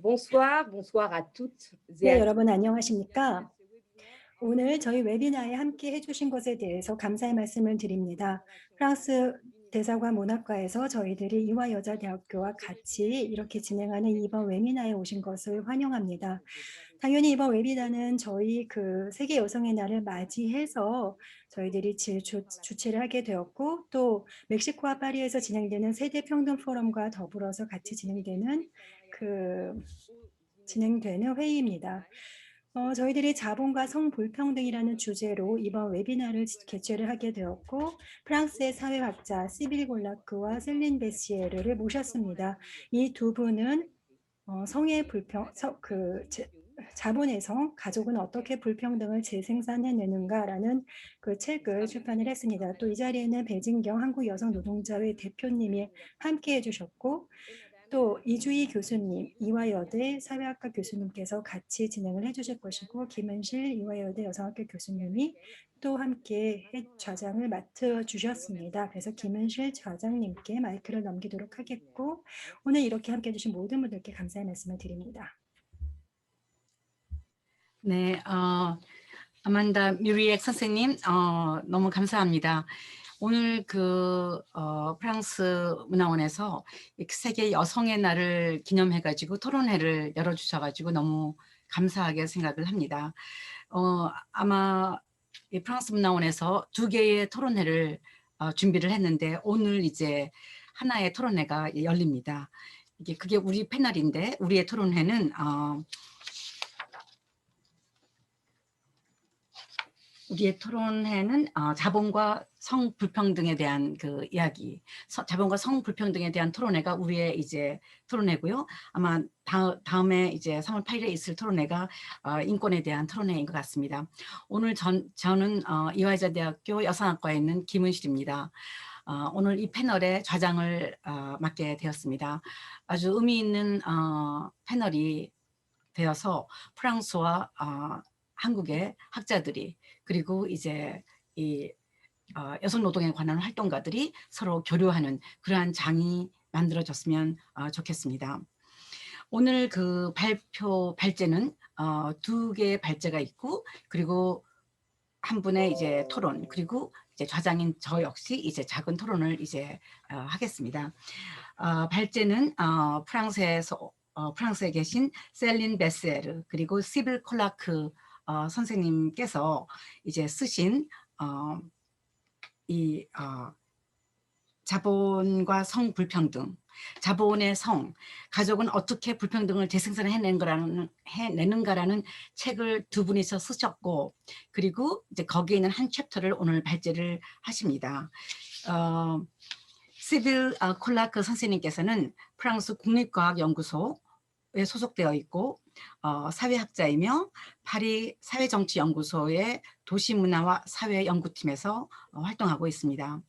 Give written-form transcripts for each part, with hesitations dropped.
Bonsoir, bonsoir à toutes et 네, à tous. 여러분 안녕하십니까? 오늘 저희 웨비나에 함께 해주신 것에 대해서 감사의 말씀을 드립니다. 프랑스 대사관 문학과에서 저희들이 이화여자대학교와 같이 이렇게 진행하는 이번 웨비나에 오신 것을 환영합니다. 당연히 이번 웨비나는 저희 그 세계 여성의 날을 맞이해서 저희들이 주최를 하게 되었고, 또 멕시코와 파리에서 진행되는 세대 평등 포럼과 더불어서 같이 진행되는 회의입니다. 저희들이 자본과 성불평등이라는 주제로 이번 웨비나를 개최를 하게 되었고, 프랑스의 사회학자 시빌 골라크와 셀린 베시에르를 모셨습니다. 이 두 분은 성의 자본의 성, 가족은 어떻게 불평등을 재생산해내는가라는 그 책을 출판을 했습니다. 또 이 자리에는 배진경 한국여성노동자회 대표님이 함께 해주셨고, 또 이주희 교수님, 이화여대 사회학과 교수님께서 같이 진행을 해주실 것이고, 김은실 이화여대 여성학교 교수님이 또 함께 좌장을 맡아주셨습니다. 그래서 김은실 좌장님께 마이크를 넘기도록 하겠고, 오늘 이렇게 함께 해주신 모든 분들께 감사의 말씀을 드립니다. 네, 아만다 뮤리엑 선생님, 너무 감사합니다. 오늘 프랑스 문화원에서 세계 여성의 날을 기념해가지고 토론회를 열어주셔가지고 너무 감사하게 생각을 합니다. 아마 이 프랑스 문화원에서 2개의 토론회를 준비를 했는데 오늘 이제 하나의 토론회가 열립니다. 그게 우리 패널인데 우리의 토론회는 자본과 성불평등에 대한 그 이야기, 자본과 성불평등에 대한 토론회가 우리의 이제 토론회고요. 아마 다음에 이제 3월 8일에 있을 토론회가 인권에 대한 토론회인 것 같습니다. 오늘 저는 이화여자대학교 여성학과에 있는 김은실입니다. 오늘 이 패널의 좌장을 맡게 되었습니다. 아주 의미 있는 패널이 되어서 프랑스와 한국의 학자들이 그리고 이제 이 여성 노동에 관한 활동가들이 서로 교류하는 그러한 장이 만들어졌으면 좋겠습니다. 오늘 그 발제는 2개의 발제가 있고 그리고 한 분의 이제 토론 그리고 이제 좌장인 저 역시 이제 작은 토론을 이제 하겠습니다. 발제는 프랑스에 계신 셀린 베세르 그리고 시빌 콜라크 선생님께서 이제 쓰신 자본과 성불평등, 자본의 성, 가족은 어떻게 불평등을 재생산해내는가라는 책을 2분이서 쓰셨고, 그리고 이제 거기에 있는 한 챕터를 오늘 발제를 하십니다. 시빌 콜라크 선생님께서는 프랑스 국립과학연구소에 소속되어 있고 사회학자이며 파리 사회정치연구소의 도시문화와 사회연구팀에서 활동하고 있습니다.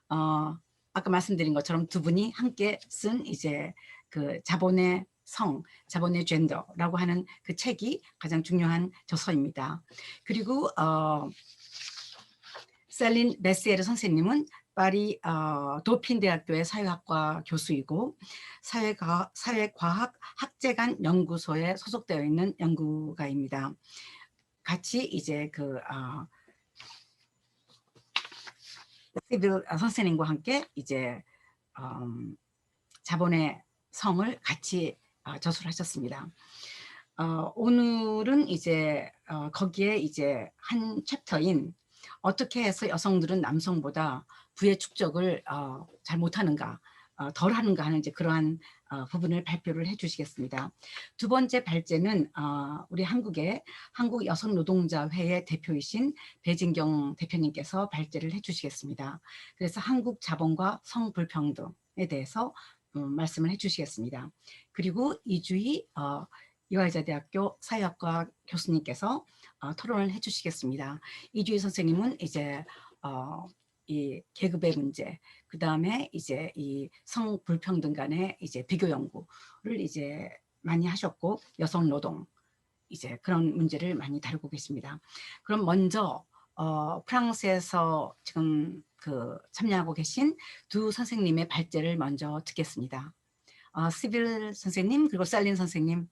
아까 말씀드린 것처럼 2분이 함께 쓴 이제 그 자본의 성, 자본의 젠더라고 하는 그 책이 가장 중요한 저서입니다. 그리고 셀린 베시에르 선생님은 파리 도핀 대학교의 사회학과 교수이고 사회과학 학제간 연구소에 소속되어 있는 연구가입니다. 같이 이제 시빌 선생님과 함께 이제 자본의 성을 같이 저술을 하셨습니다. 오늘은 이제 거기에 이제 한 챕터인 어떻게 해서 여성들은 남성보다 부의 축적을 잘 못하는가, 덜 하는가 하는 이제 그러한 부분을 발표를 해주시겠습니다. 2번째 발제는 우리 한국 여성노동자회의 대표이신 배진경 대표님께서 발제를 해주시겠습니다. 그래서 한국 자본과 성불평등에 대해서 말씀을 해주시겠습니다. 그리고 이주희 이화여자대학교 사회학과 교수님께서 토론을 해주시겠습니다. 이주희 선생님은 이제 이 계급의 문제, 그 다음에 이제 이 성불평등 간의 이제 비교 연구를 이제 많이 하셨고 여성 노동 이제 그런 문제를 많이 다루고 계십니다. 그럼 먼저 프랑스에서 지금 참여하고 계신 2 선생님의 발제를 먼저 듣겠습니다. 시빌 선생님 그리고 셀린 선생님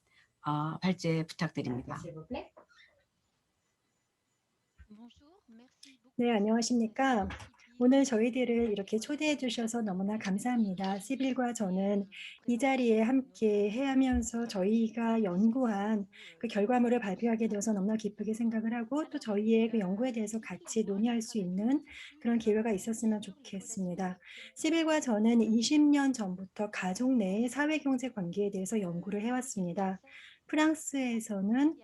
발제 부탁드립니다. 네, 안녕하십니까. 오늘 저희들을 이렇게 초대해 주셔서 너무나 감사합니다. 시빌과 저는 이 자리에 함께 하면서 저희가 연구한 그 결과물을 발표하게 되어서 너무나 기쁘게 생각을 하고 또 저희의 그 연구에 대해서 같이 논의할 수 있는 그런 기회가 있었으면 좋겠습니다. 시빌과 저는 20년 전부터 가족 내의 사회경제 관계에 대해서 연구를 해왔습니다. 프랑스에서는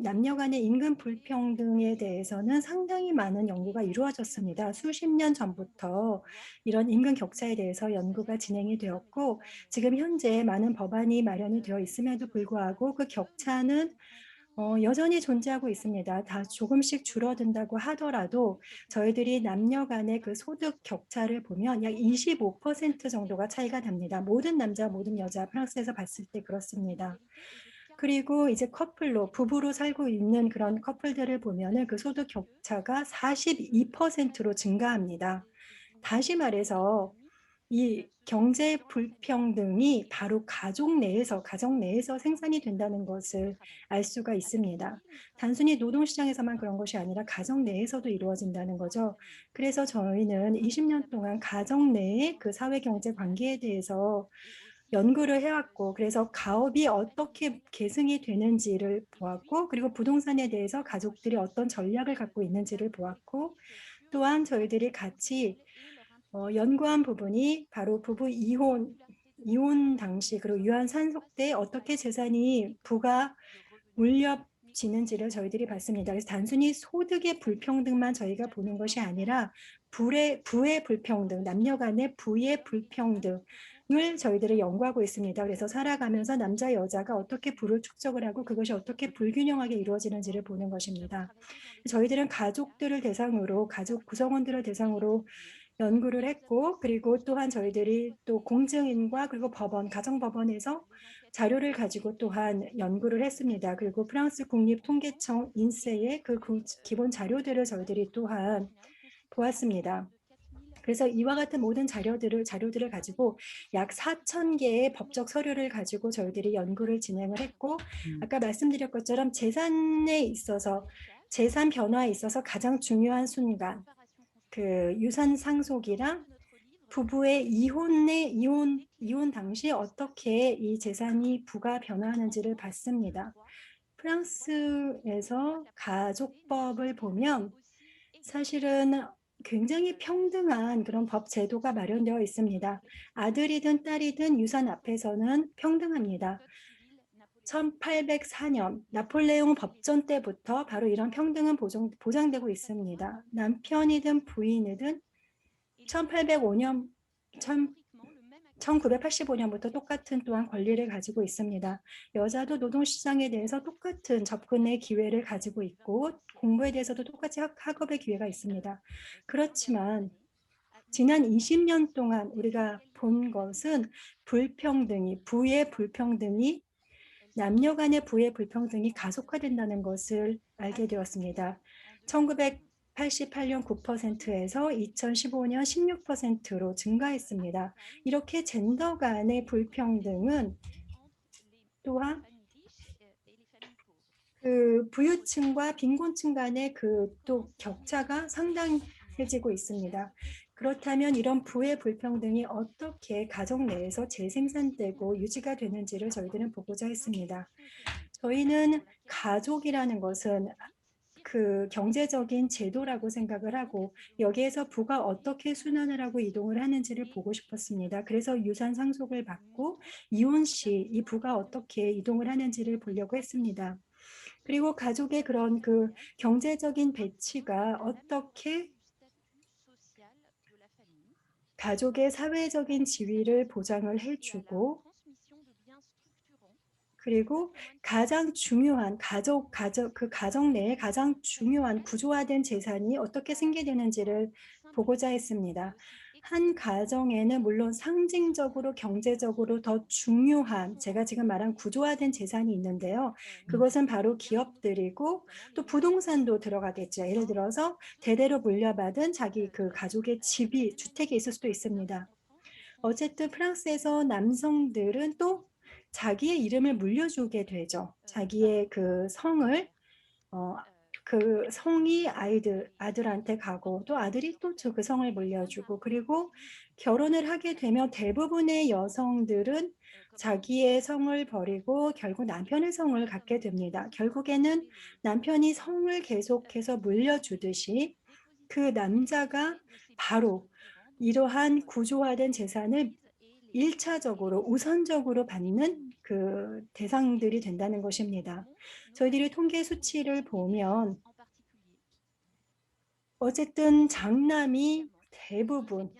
남녀 간의 임금 불평등에 대해서는 상당히 많은 연구가 이루어졌습니다. 수십 년 전부터 이런 임금 격차에 대해서 연구가 진행이 되었고 지금 현재 많은 법안이 마련이 되어 있음에도 불구하고 그 격차는 여전히 존재하고 있습니다. 다 조금씩 줄어든다고 하더라도 저희들이 남녀 간의 그 소득 격차를 보면 약 25% 정도가 차이가 납니다. 모든 남자, 모든 여자, 프랑스에서 봤을 때 그렇습니다. 그리고 이제 부부로 살고 있는 그런 커플들을 보면은 그 소득 격차가 42%로 증가합니다. 다시 말해서 이 경제 불평등이 바로 가정 내에서 생산이 된다는 것을 알 수가 있습니다. 단순히 노동시장에서만 그런 것이 아니라 가정 내에서도 이루어진다는 거죠. 그래서 저희는 20년 동안 가정 내의 그 사회경제 관계에 대해서 연구를 해왔고 그래서 가업이 어떻게 계승이 되는지를 보았고 그리고 부동산에 대해서 가족들이 어떤 전략을 갖고 있는지를 보았고 또한 저희들이 같이 연구한 부분이 바로 부부 이혼 당시 그리고 유한 산속 때 어떻게 재산이 부가 물려지는지를 저희들이 봤습니다. 그래서 단순히 소득의 불평등만 저희가 보는 것이 아니라 부의 불평등, 남녀 간의 부의 불평등 을 저희들이 연구하고 있습니다. 그래서 살아가면서 남자 여자가 어떻게 부를 축적을 하고 그것이 어떻게 불균형하게 이루어지는지를 보는 것입니다. 저희들은 가족들을 대상으로 가족 구성원들을 대상으로 연구를 했고 그리고 또한 저희들이 또 공증인과 그리고 가정법원에서 자료를 가지고 또한 연구를 했습니다. 그리고 프랑스 국립통계청 인세의 그 기본 자료들을 저희들이 또한 보았습니다. 그래서 이와 같은 모든 자료들을 가지고 약 4,000개의 법적 서류를 가지고 저희들이 연구를 진행을 했고 아까 말씀드린 것처럼 재산 변화에 있어서 가장 중요한 순간 그 유산 상속이랑 부부의 이혼 당시 어떻게 이 재산이 부가 변화하는지를 봤습니다. 프랑스에서 가족법을 보면 사실은 굉장히 평등한 그런 법 제도가 마련되어 있습니다. 아들이든 딸이든 유산 앞에서는 평등합니다. 1804년 나폴레옹 법전 때부터 바로 이런 평등은 보장되고 있습니다. 남편이든 부인이든 1985년부터 똑같은 또한 권리를 가지고 있습니다. 여자도 노동시장에 대해서 똑같은 접근의 기회를 가지고 있고 공부에 대해서도 똑같이 학업의 기회가 있습니다. 그렇지만 지난 20년 동안 우리가 본 것은 남녀 간의 부의 불평등이 가속화된다는 것을 알게 되었습니다. 1988년 9%에서 2015년 16%로 증가했습니다. 이렇게 젠더 간의 불평등은 또한 그 부유층과 빈곤층 간의 그 또 격차가 상당해지고 있습니다. 그렇다면 이런 부의 불평등이 어떻게 가정 내에서 재생산되고 유지가 되는지를 저희들은 보고자 했습니다. 저희는 가족이라는 것은 그 경제적인 제도라고 생각을 하고 여기에서 부가 어떻게 순환을 하고 이동을 하는지를 보고 싶었습니다. 그래서 유산 상속을 받고 이혼 시 이 부가 어떻게 이동을 하는지를 보려고 했습니다. 그리고 가족의 그런 그 경제적인 배치가 어떻게 가족의 사회적인 지위를 보장을 해주고 그리고 가장 중요한 그 가정 내에 가장 중요한 구조화된 재산이 어떻게 생기되는지를 보고자 했습니다. 한 가정에는 물론 상징적으로 경제적으로 더 중요한 제가 지금 말한 구조화된 재산이 있는데요. 그것은 바로 기업들이고 또 부동산도 들어가겠죠. 예를 들어서 대대로 물려받은 자기 그 가족의 주택이 있을 수도 있습니다. 어쨌든 프랑스에서 남성들은 또 자기의 이름을 물려주게 되죠. 자기의 그 성을 그 성이 아들한테 가고 또 아들이 또 그 성을 물려주고 그리고 결혼을 하게 되면 대부분의 여성들은 자기의 성을 버리고 결국 남편의 성을 갖게 됩니다. 결국에는 남편이 성을 계속해서 물려주듯이 그 남자가 바로 이러한 구조화된 재산을 1차적으로 우선적으로 받는 그 대상들이 된다는 것입니다. 저희들이 통계 수치를 보면 어쨌든 장남이 대부분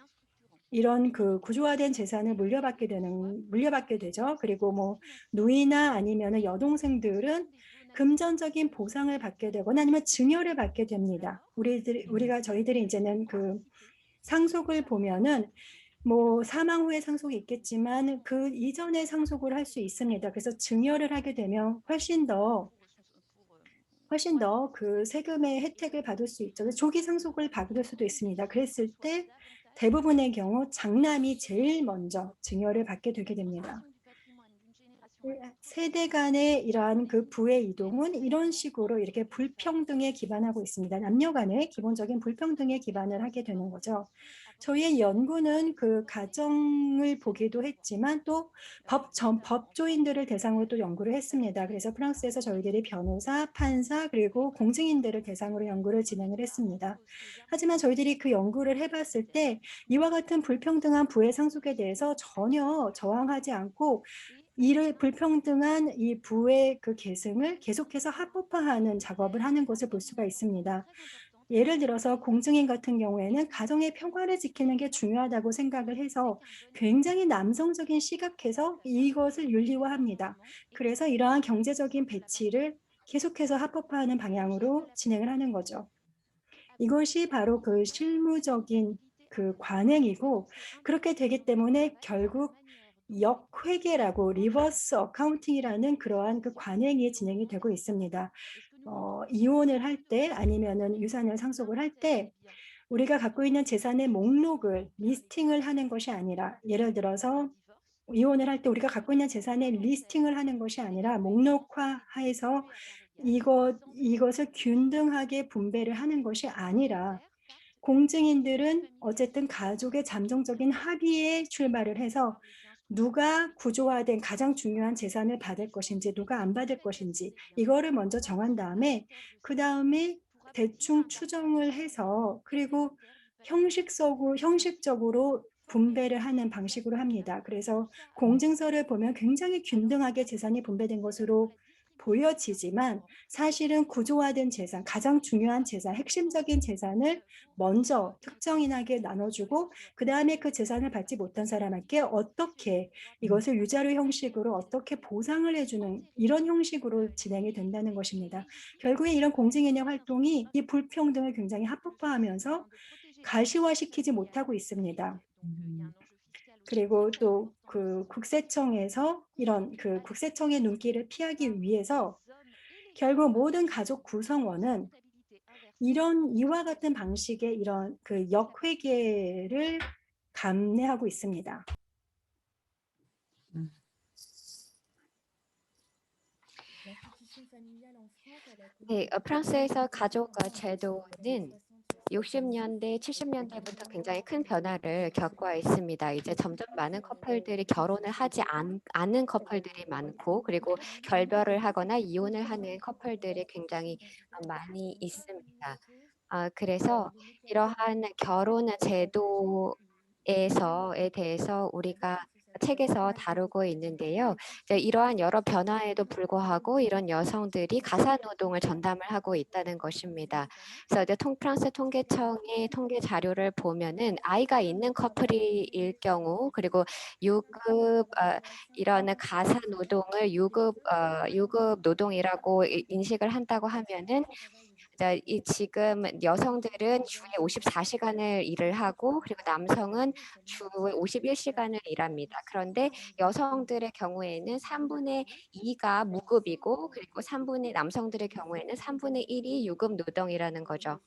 이런 그 구조화된 재산을 물려받게 되죠. 그리고 뭐 누이나 아니면은 여동생들은 금전적인 보상을 받게 되거나 아니면 증여를 받게 됩니다. 저희들이 이제는 그 상속을 보면은 뭐 사망 후에 상속이 있겠지만 그 이전에 상속을 할 수 있습니다. 그래서 증여를 하게 되면 훨씬 더 그 세금의 혜택을 받을 수 있죠. 조기 상속을 받을 수도 있습니다. 그랬을 때 대부분의 경우 장남이 제일 먼저 증여를 받게 되게 됩니다. 세대 간의 이러한 그 부의 이동은 이런 식으로 이렇게 불평등에 기반하고 있습니다. 남녀 간의 기본적인 불평등에 기반을 하게 되는 거죠. 저희의 연구는 그 가정을 보기도 했지만 또 법조인들을 대상으로 또 연구를 했습니다. 그래서 프랑스에서 저희들이 변호사, 판사, 그리고 공증인들을 대상으로 연구를 진행을 했습니다. 하지만 저희들이 그 연구를 해봤을 때 이와 같은 불평등한 부의 상속에 대해서 전혀 저항하지 않고 이를 불평등한 이 부의 그 계승을 계속해서 합법화하는 작업을 하는 것을 볼 수가 있습니다. 예를 들어서 공증인 같은 경우에는 가정의 평화를 지키는 게 중요하다고 생각을 해서 굉장히 남성적인 시각에서 이것을 윤리화합니다. 그래서 이러한 경제적인 배치를 계속해서 합법화하는 방향으로 진행을 하는 거죠. 이것이 바로 그 실무적인 그 관행이고 그렇게 되기 때문에 결국 역회계라고 리버스 어카운팅이라는 그러한 그 관행이 진행이 되고 있습니다. 이혼을 할 때 아니면은 유산을 상속을 할 때 우리가 갖고 있는 재산의 목록을 리스팅을 하는 것이 아니라 예를 들어서 이혼을 할 때 우리가 갖고 있는 재산의 리스팅을 하는 것이 아니라 목록화해서 이것을 균등하게 분배를 하는 것이 아니라 공증인들은 어쨌든 가족의 잠정적인 합의에 출발을 해서 누가 구조화된 가장 중요한 재산을 받을 것인지 누가 안 받을 것인지 이거를 먼저 정한 다음에 그 다음에 대충 추정을 해서 그리고 형식적으로 분배를 하는 방식으로 합니다. 그래서 공증서를 보면 굉장히 균등하게 재산이 분배된 것으로 보여지지만 사실은 구조화된 재산, 가장 중요한 재산, 핵심적인 재산을 먼저 특정인에게 나눠주고 그 다음에 그 재산을 받지 못한 사람에게 어떻게 이것을 유자료 형식으로 어떻게 보상을 해주는 이런 형식으로 진행이 된다는 것입니다. 결국에 이런 공증인의 활동이 이 불평등을 굉장히 합법화하면서 가시화시키지 못하고 있습니다. 그리고 또 그 국세청에서 이런 그 국세청의 눈길을 피하기 위해서 결국 모든 가족 구성원은 이와 같은 방식의 이런 그 역회계를 감내하고 있습니다. 네, 프랑스에서 가족 제도는 60년대, 70년대부터 굉장히 큰 변화를 겪고 있습니다. 이제 점점 많은 커플들이 결혼을 하지 않은 커플들이 많고 그리고 결별을 하거나 이혼을 하는 커플들이 굉장히 많이 있습니다. 그래서 이러한 결혼 제도에서에 대해서 우리가 책에서 다루고 있는데요. 이제 이러한 여러 변화에도 불구하고 이런 여성들이 가사 노동을 전담을 하고 있다는 것입니다. 그래서 이제 프랑스 통계청의 통계 자료를 보면은 아이가 있는 커플일 경우 그리고 유급 이런 가사 노동을 유급 노동이라고 인식을 한다고 하면은 지금 여성들은 주에 54시간을 일을 하고 그리고 남성은 주에 51시간을 일합니다. 그런데 여성들의 경우에는 3분의 2가 무급이고 그리고 남성들의 경우에는 3분의 1이 유급 노동이라는 거죠.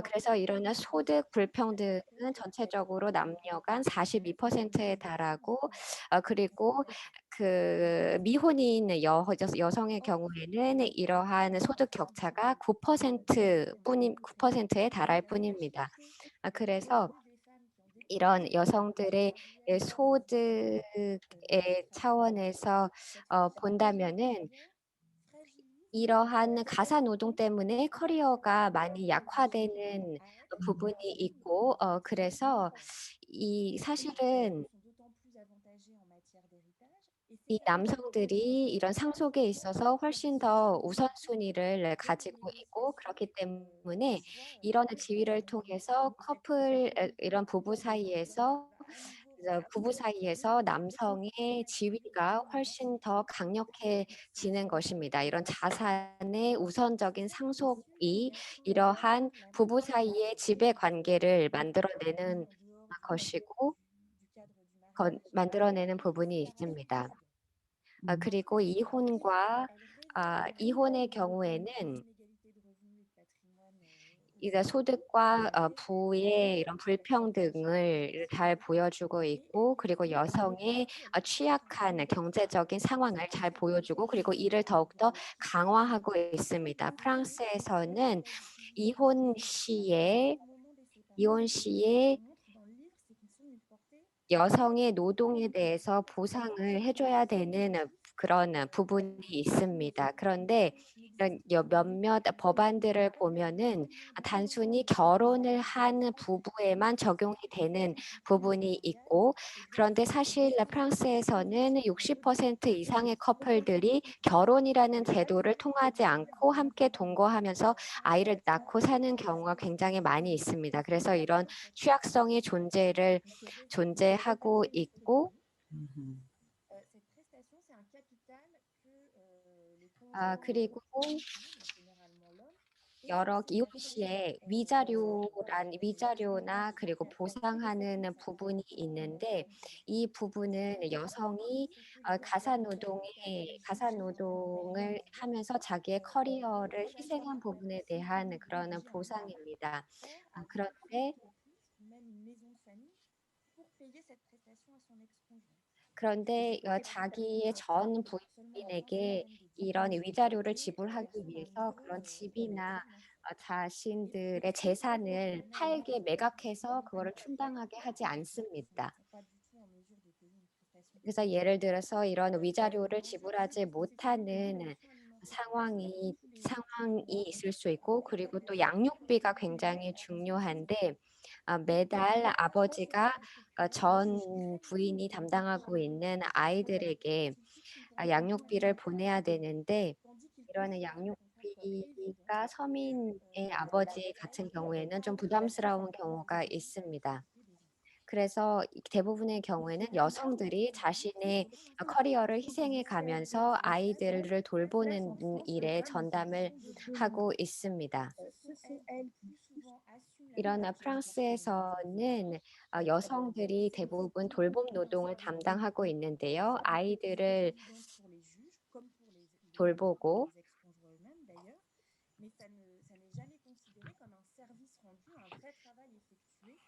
그래서 이런 소득 불평등은 전체적으로 남녀 간 42%에 달하고 그리고 그 미혼인 여성의 경우에는 이러한 소득 격차가 9%에 달할 뿐입니다. 그래서 이런 여성들의 소득의 차원에서 본다면은 이러한 가사 노동 때문에 커리어가 많이 약화되는 부분이 있고 그래서 이 사실은 이 남성들이 이런 상속에 있어서 훨씬 더 우선순위를 가지고 있고 그렇기 때문에 이런 지위를 통해서 이런 부부 사이에서 남성의 지위가 훨씬 더 강력해지는 것입니다. 이런 자산의 우선적인 상속이 이러한 부부 사이의 지배 관계를 것이고 만들어내는 부분이 있습니다. 그리고 이혼의 경우에는 이제 소득과 부의 이런 불평등을 잘 보여주고 있고 그리고 여성의 취약한 경제적인 상황을 잘 보여주고 그리고 이를 더욱더 강화하고 있습니다. 프랑스에서는 이혼 시에 여성의 노동에 대해서 보상을 해줘야 되는 그런 부분이 있습니다. 그런데 이런 몇몇 법안들을 보면은 단순히 결혼을 한 부부에만 적용이 되는 부분이 있고 그런데 사실 프랑스에서는 60% 이상의 커플들이 결혼이라는 제도를 통하지 않고 함께 동거하면서 아이를 낳고 사는 경우가 굉장히 많이 있습니다. 그래서 이런 취약성의 존재하고 있고 음흠. 그리고 여러 이혼 시에 위자료나 그리고 보상하는 부분이 있는데 이 부분은 여성이 가사 노동을 하면서 자기의 커리어를 희생한 부분에 대한 그런 보상입니다. 그런데 자기의 전 부인에게 이런 위자료를 지불하기 위해서 그런 집이나 자신들의 재산을 팔게 매각해서 그거를 충당하게 하지 않습니다. 그래서 예를 들어서 이런 위자료를 지불하지 못하는 상황이 있을 수 있고 그리고 또 양육비가 굉장히 중요한데 매달 아버지가 전 부인이 담당하고 있는 아이들에게 양육비를 보내야 되는데 이런 양육비가 서민의 아버지 같은 경우에는 좀 부담스러운 경우가 있습니다. 그래서 대부분의 경우에는 여성들이 자신의 커리어를 희생해 가면서 아이들을 돌보는 일에 전담을 하고 있습니다. 이런 프랑스에서는 여성들이 대부분 돌봄 노동을 담당하고 있는데요. 아이들을 돌보고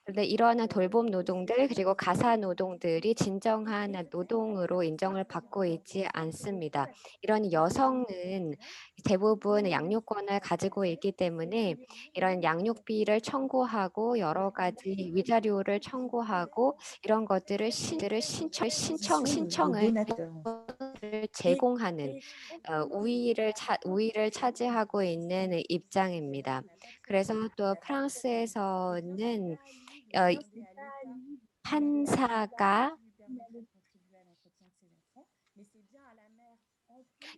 근데 이러한 돌봄 노동들 그리고 가사 노동들이 진정한 노동으로 인정을 받고 있지 않습니다. 이런 여성은 대부분 양육권을 가지고 있기 때문에 이런 양육비를 청구하고 여러 가지 위자료를 청구하고 이런 것들을 신청을 제공하는 우위를 차지하고 있는 입장입니다. 그래서 또 프랑스에서는 판사가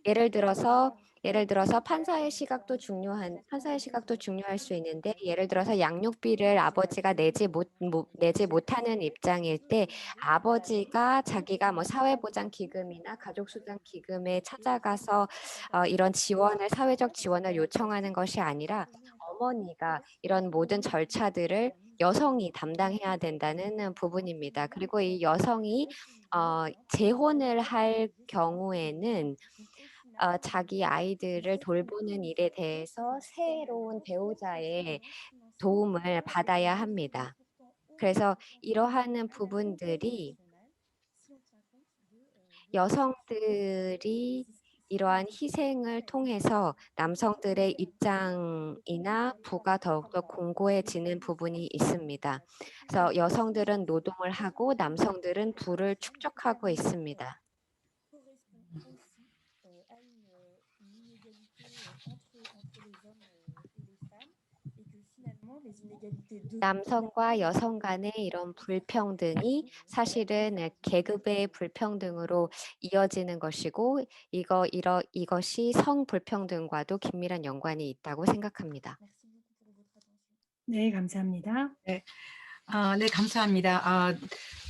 예를 들어서 판사의 시각도 중요할 수 있는데 예를 들어서 양육비를 아버지가 내지 못하는 입장일 때 아버지가 자기가 뭐 사회보장기금이나 가족수당기금에 찾아가서 이런 사회적 지원을 요청하는 것이 아니라 어머니가 이런 모든 절차들을 여성이 담당해야 된다는 부분입니다. 그리고 이 여성이 재혼을 할 경우에는 자기 아이들을 돌보는 일에 대해서 새로운 배우자의 도움을 받아야 합니다. 그래서 이러한 부분들이 여성들이 이러한 희생을 통해서 남성들의 입장이나 부가 더욱더 공고해지는 부분이 있습니다. 그래서 여성들은 노동을 하고 남성들은 부를 축적하고 있습니다. 남성과 여성 간의 이런 불평등이 사실은 계급의 불평등으로 이어지는 것이고 이것이 성불평등과도 긴밀한 연관이 있다고 생각합니다. 네, 감사합니다. 네, 감사합니다.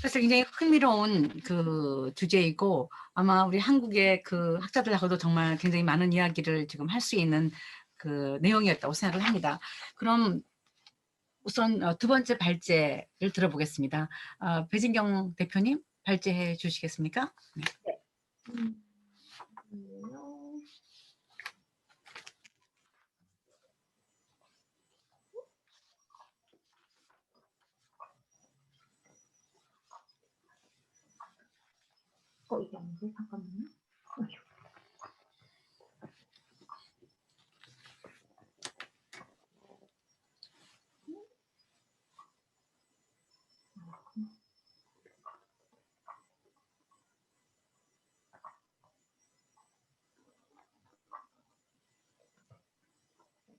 사실 굉장히 흥미로운 그 주제이고 아마 우리 한국의 그 학자들하고도 정말 굉장히 많은 이야기를 지금 할 수 있는 그 내용이었다고 생각을 합니다. 그럼 우선 두 번째 발제를 들어보겠습니다. 배진경 대표님 발제해 주시겠습니까? 네. 이게 아닌데? 잠깐만요.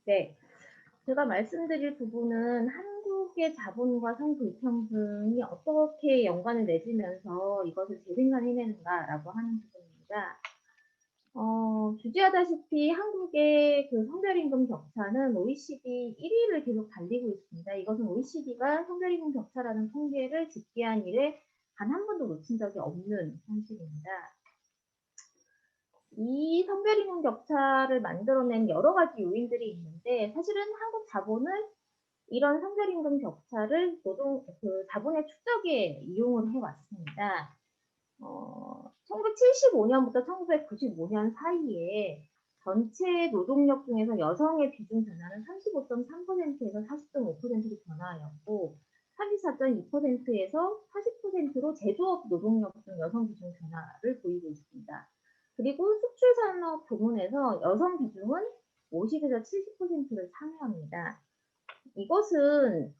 네, 제가 말씀드릴 부분은 한국의 자본과 성불평등이 어떻게 연관을 맺으면서 이것을 재생산해내는가라고 하는 부분입니다. 주지하다시피 한국의 그 성별임금 격차는 OECD 1위를 계속 달리고 있습니다. 이것은 OECD가 성별임금 격차라는 통계를 집계한 이래 단 한 번도 놓친 적이 없는 현실입니다. 이 성별임금 격차를 만들어낸 여러 가지 요인들이 있는데 사실은 한국 자본은 이런 성별임금 격차를 자본의 축적에 이용을 해왔습니다. 1975년부터 1995년 사이에 전체 노동력 중에서 여성의 비중 변화는 35.3%에서 40.5%로 변화하였고 34.2%에서 40%로 제조업 노동력 중 여성 비중 변화를 보이고 있습니다. 그리고 수출산업 부문에서 여성 비중은 50에서 70%를 참여합니다. 이것은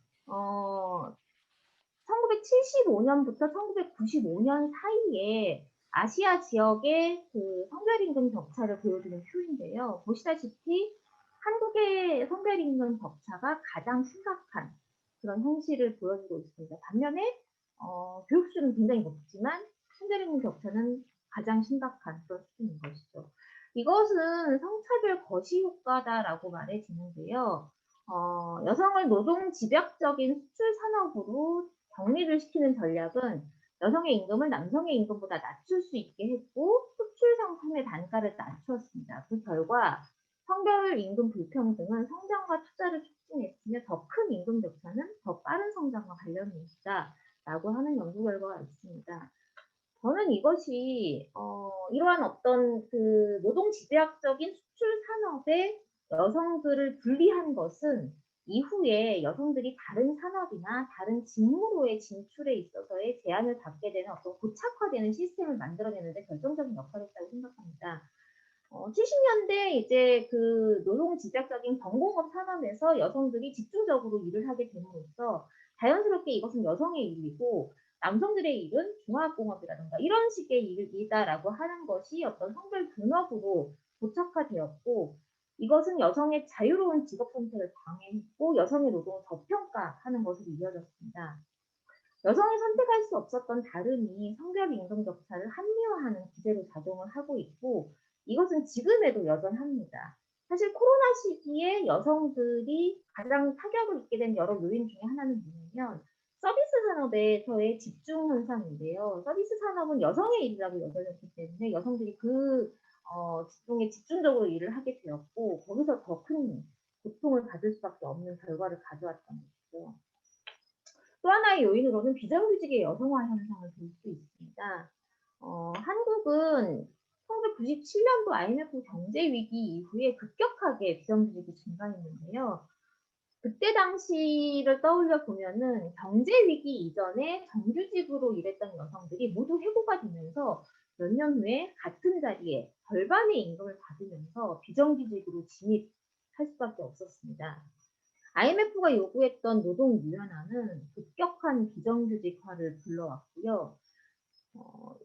1975년부터 1995년 사이에 아시아 지역의 그 성별임금 격차를 보여주는 표인데요. 보시다시피 한국의 성별임금 격차가 가장 심각한 그런 현실을 보여주고 있습니다. 반면에 교육 수준은 굉장히 높지만 성별임금 격차는 가장 심각한 그런 수준인 것이죠. 이것은 성차별 거시 효과다라고 말해지는데요. 여성을 노동 집약적인 수출 산업으로 격리를 시키는 전략은 여성의 임금을 남성의 임금보다 낮출 수 있게 했고 수출 상품의 단가를 낮추었습니다. 그 결과 성별 임금 불평등은 성장과 투자를 촉진했으며 더 큰 임금 격차는 더 빠른 성장과 관련이 있다라고 하는 연구 결과가 있습니다. 저는 이것이 이러한 어떤 그 노동 집약적인 수출 산업에 여성들을 분리한 것은 이후에 여성들이 다른 산업이나 다른 직무로의 진출에 있어서의 제한을 받게 되는 어떤 고착화되는 시스템을 만들어내는데 결정적인 역할을 했다고 생각합니다. 70년대 이제 그 노동 집약적인 전공업 산업에서 여성들이 집중적으로 일을 하게 됨으로써 자연스럽게 이것은 여성의 일이고 남성들의 일은 중화학공업이라든가 이런 식의 일이다라고 하는 것이 어떤 성별 분업으로 고착화되었고 이것은 여성의 자유로운 직업 선택을 강행했고 여성의 노동을 저평가하는 것으로 이어졌습니다. 여성이 선택할 수 없었던 다름이 성별 임금 격차를 합리화하는 기제로 작용을 하고 있고 이것은 지금에도 여전합니다. 사실 코로나 시기에 여성들이 가장 타격을 입게 된 여러 요인 중에 하나는 뭐냐면 서비스 산업에서의 집중 현상인데요. 서비스 산업은 여성의 일이라고 여겨졌기 때문에 여성들이 그 직종에 집중적으로 일을 하게 되었고 거기서 더 큰 고통을 받을 수밖에 없는 결과를 가져왔던 것이죠. 또 하나의 요인으로는 비정규직의 여성화 현상을 볼 수 있습니다. 한국은 1997년도 IMF 경제 위기 이후에 급격하게 비정규직이 증가했는데요. 그때 당시를 떠올려 보면은 경제 위기 이전에 정규직으로 일했던 여성들이 모두 해고가 되면서 몇 년 후에 같은 자리에 절반의 임금을 받으면서 비정규직으로 진입할 수밖에 없었습니다. IMF가 요구했던 노동 유연화는 급격한 비정규직화를 불러왔고요.